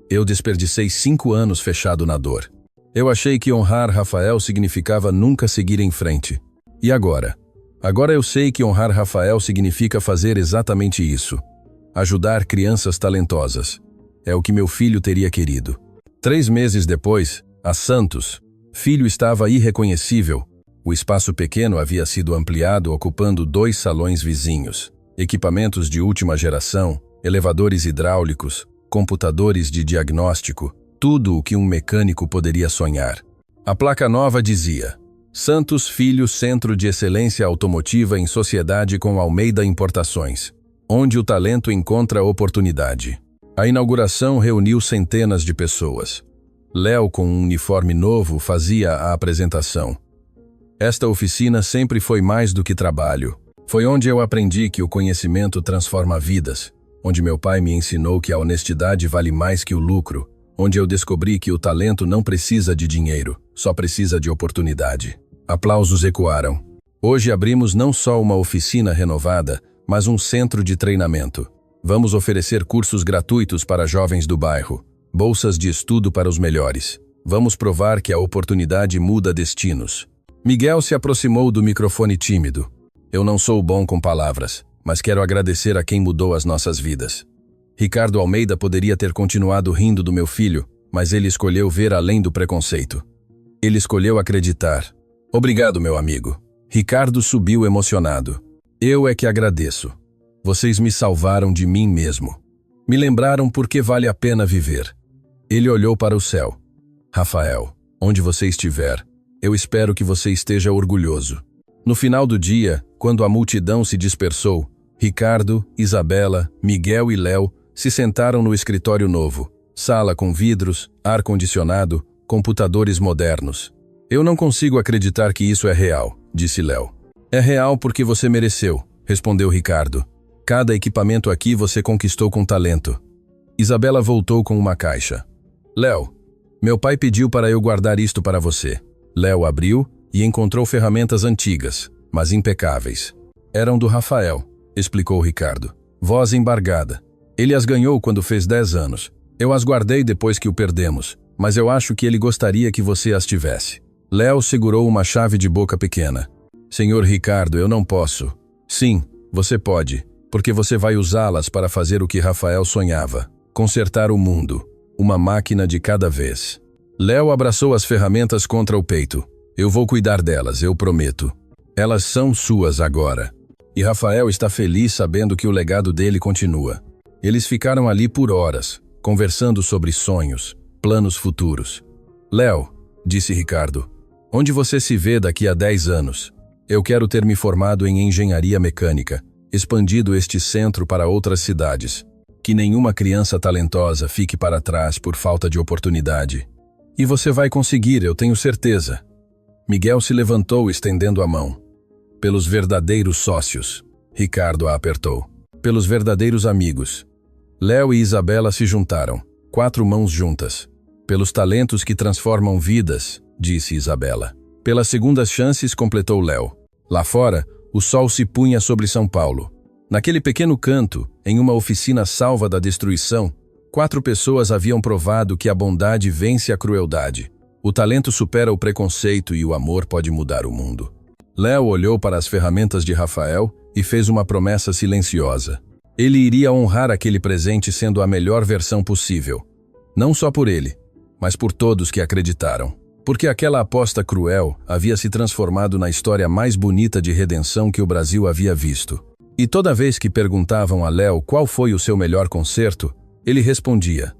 Eu desperdicei 5 anos fechado na dor. Eu achei que honrar Rafael significava nunca seguir em frente. E agora? Agora eu sei que honrar Rafael significa fazer exatamente isso. Ajudar crianças talentosas. É o que meu filho teria querido. 3 meses depois, a Santos, filho, estava irreconhecível. O espaço pequeno havia sido ampliado, ocupando 2 salões vizinhos. Equipamentos de última geração, elevadores hidráulicos, computadores de diagnóstico, tudo o que um mecânico poderia sonhar. A placa nova dizia: Santos Filho, Centro de Excelência Automotiva em Sociedade com Almeida Importações, onde o talento encontra oportunidade. A inauguração reuniu centenas de pessoas. Léo, com um uniforme novo, fazia a apresentação. Esta oficina sempre foi mais do que trabalho. Foi onde eu aprendi que o conhecimento transforma vidas, onde meu pai me ensinou que a honestidade vale mais que o lucro, onde eu descobri que o talento não precisa de dinheiro, só precisa de oportunidade. Aplausos ecoaram. Hoje abrimos não só uma oficina renovada, mas um centro de treinamento. Vamos oferecer cursos gratuitos para jovens do bairro, bolsas de estudo para os melhores. Vamos provar que a oportunidade muda destinos. Miguel se aproximou do microfone tímido. Eu não sou bom com palavras, mas quero agradecer a quem mudou as nossas vidas. Ricardo Almeida poderia ter continuado rindo do meu filho, mas ele escolheu ver além do preconceito. Ele escolheu acreditar. Obrigado, meu amigo. Ricardo subiu emocionado. Eu é que agradeço. Vocês me salvaram de mim mesmo. Me lembraram por que vale a pena viver. Ele olhou para o céu. Rafael, onde você estiver, eu espero que você esteja orgulhoso. No final do dia, quando a multidão se dispersou, Ricardo, Isabela, Miguel e Léo se sentaram no escritório novo. Sala com vidros, ar-condicionado, computadores modernos. Eu não consigo acreditar que isso é real, disse Léo. É real porque você mereceu, respondeu Ricardo. Cada equipamento aqui você conquistou com talento. Isabela voltou com uma caixa. Léo, meu pai pediu para eu guardar isto para você. Léo abriu e encontrou ferramentas antigas, mas impecáveis. Eram do Rafael, explicou Ricardo. Voz embargada. Ele as ganhou quando fez 10 anos. Eu as guardei depois que o perdemos, mas eu acho que ele gostaria que você as tivesse. Léo segurou uma chave de boca pequena. Senhor Ricardo, eu não posso. Sim, você pode, porque você vai usá-las para fazer o que Rafael sonhava. Consertar o mundo. Uma máquina de cada vez. Léo abraçou as ferramentas contra o peito. Eu vou cuidar delas, eu prometo. Elas são suas agora. E Rafael está feliz sabendo que o legado dele continua. Eles ficaram ali por horas, conversando sobre sonhos, planos futuros. Léo, disse Ricardo, onde você se vê daqui a 10 anos? Eu quero ter me formado em engenharia mecânica, expandido este centro para outras cidades. Que nenhuma criança talentosa fique para trás por falta de oportunidade. E você vai conseguir, eu tenho certeza. Miguel se levantou estendendo a mão. Pelos verdadeiros sócios. Ricardo a apertou. Pelos verdadeiros amigos. Léo e Isabela se juntaram, 4 mãos juntas. Pelos talentos que transformam vidas, disse Isabela. Pelas segundas chances, completou Léo. Lá fora, o sol se punha sobre São Paulo. Naquele pequeno canto, em uma oficina salva da destruição, 4 pessoas haviam provado que a bondade vence a crueldade. O talento supera o preconceito e o amor pode mudar o mundo. Léo olhou para as ferramentas de Rafael e fez uma promessa silenciosa. Ele iria honrar aquele presente sendo a melhor versão possível. Não só por ele, mas por todos que acreditaram. Porque aquela aposta cruel havia se transformado na história mais bonita de redenção que o Brasil havia visto. E toda vez que perguntavam a Léo qual foi o seu melhor concerto, ele respondia: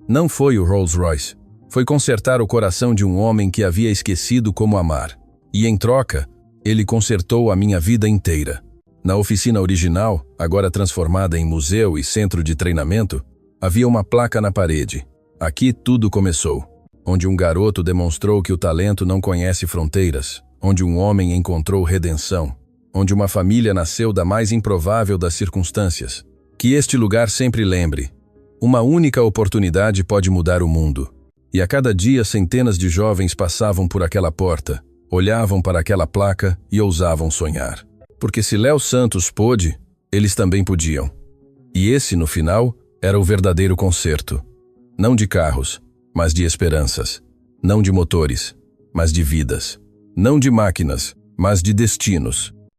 não foi o Rolls Royce. Foi consertar o coração de um homem que havia esquecido como amar. E em troca, ele consertou a minha vida inteira. Na oficina original, agora transformada em museu e centro de treinamento, havia uma placa na parede. Aqui tudo começou. Onde um garoto demonstrou que o talento não conhece fronteiras. Onde um homem encontrou redenção. Onde uma família nasceu da mais improvável das circunstâncias. Que este lugar sempre lembre: uma única oportunidade pode mudar o mundo. E a cada dia centenas de jovens passavam por aquela porta, olhavam para aquela placa e ousavam sonhar. Porque se Léo Santos pôde, eles também podiam. E esse, no final, era o verdadeiro concerto. Não de carros, mas de esperanças. Não de motores, mas de vidas. Não de máquinas, mas de destinos.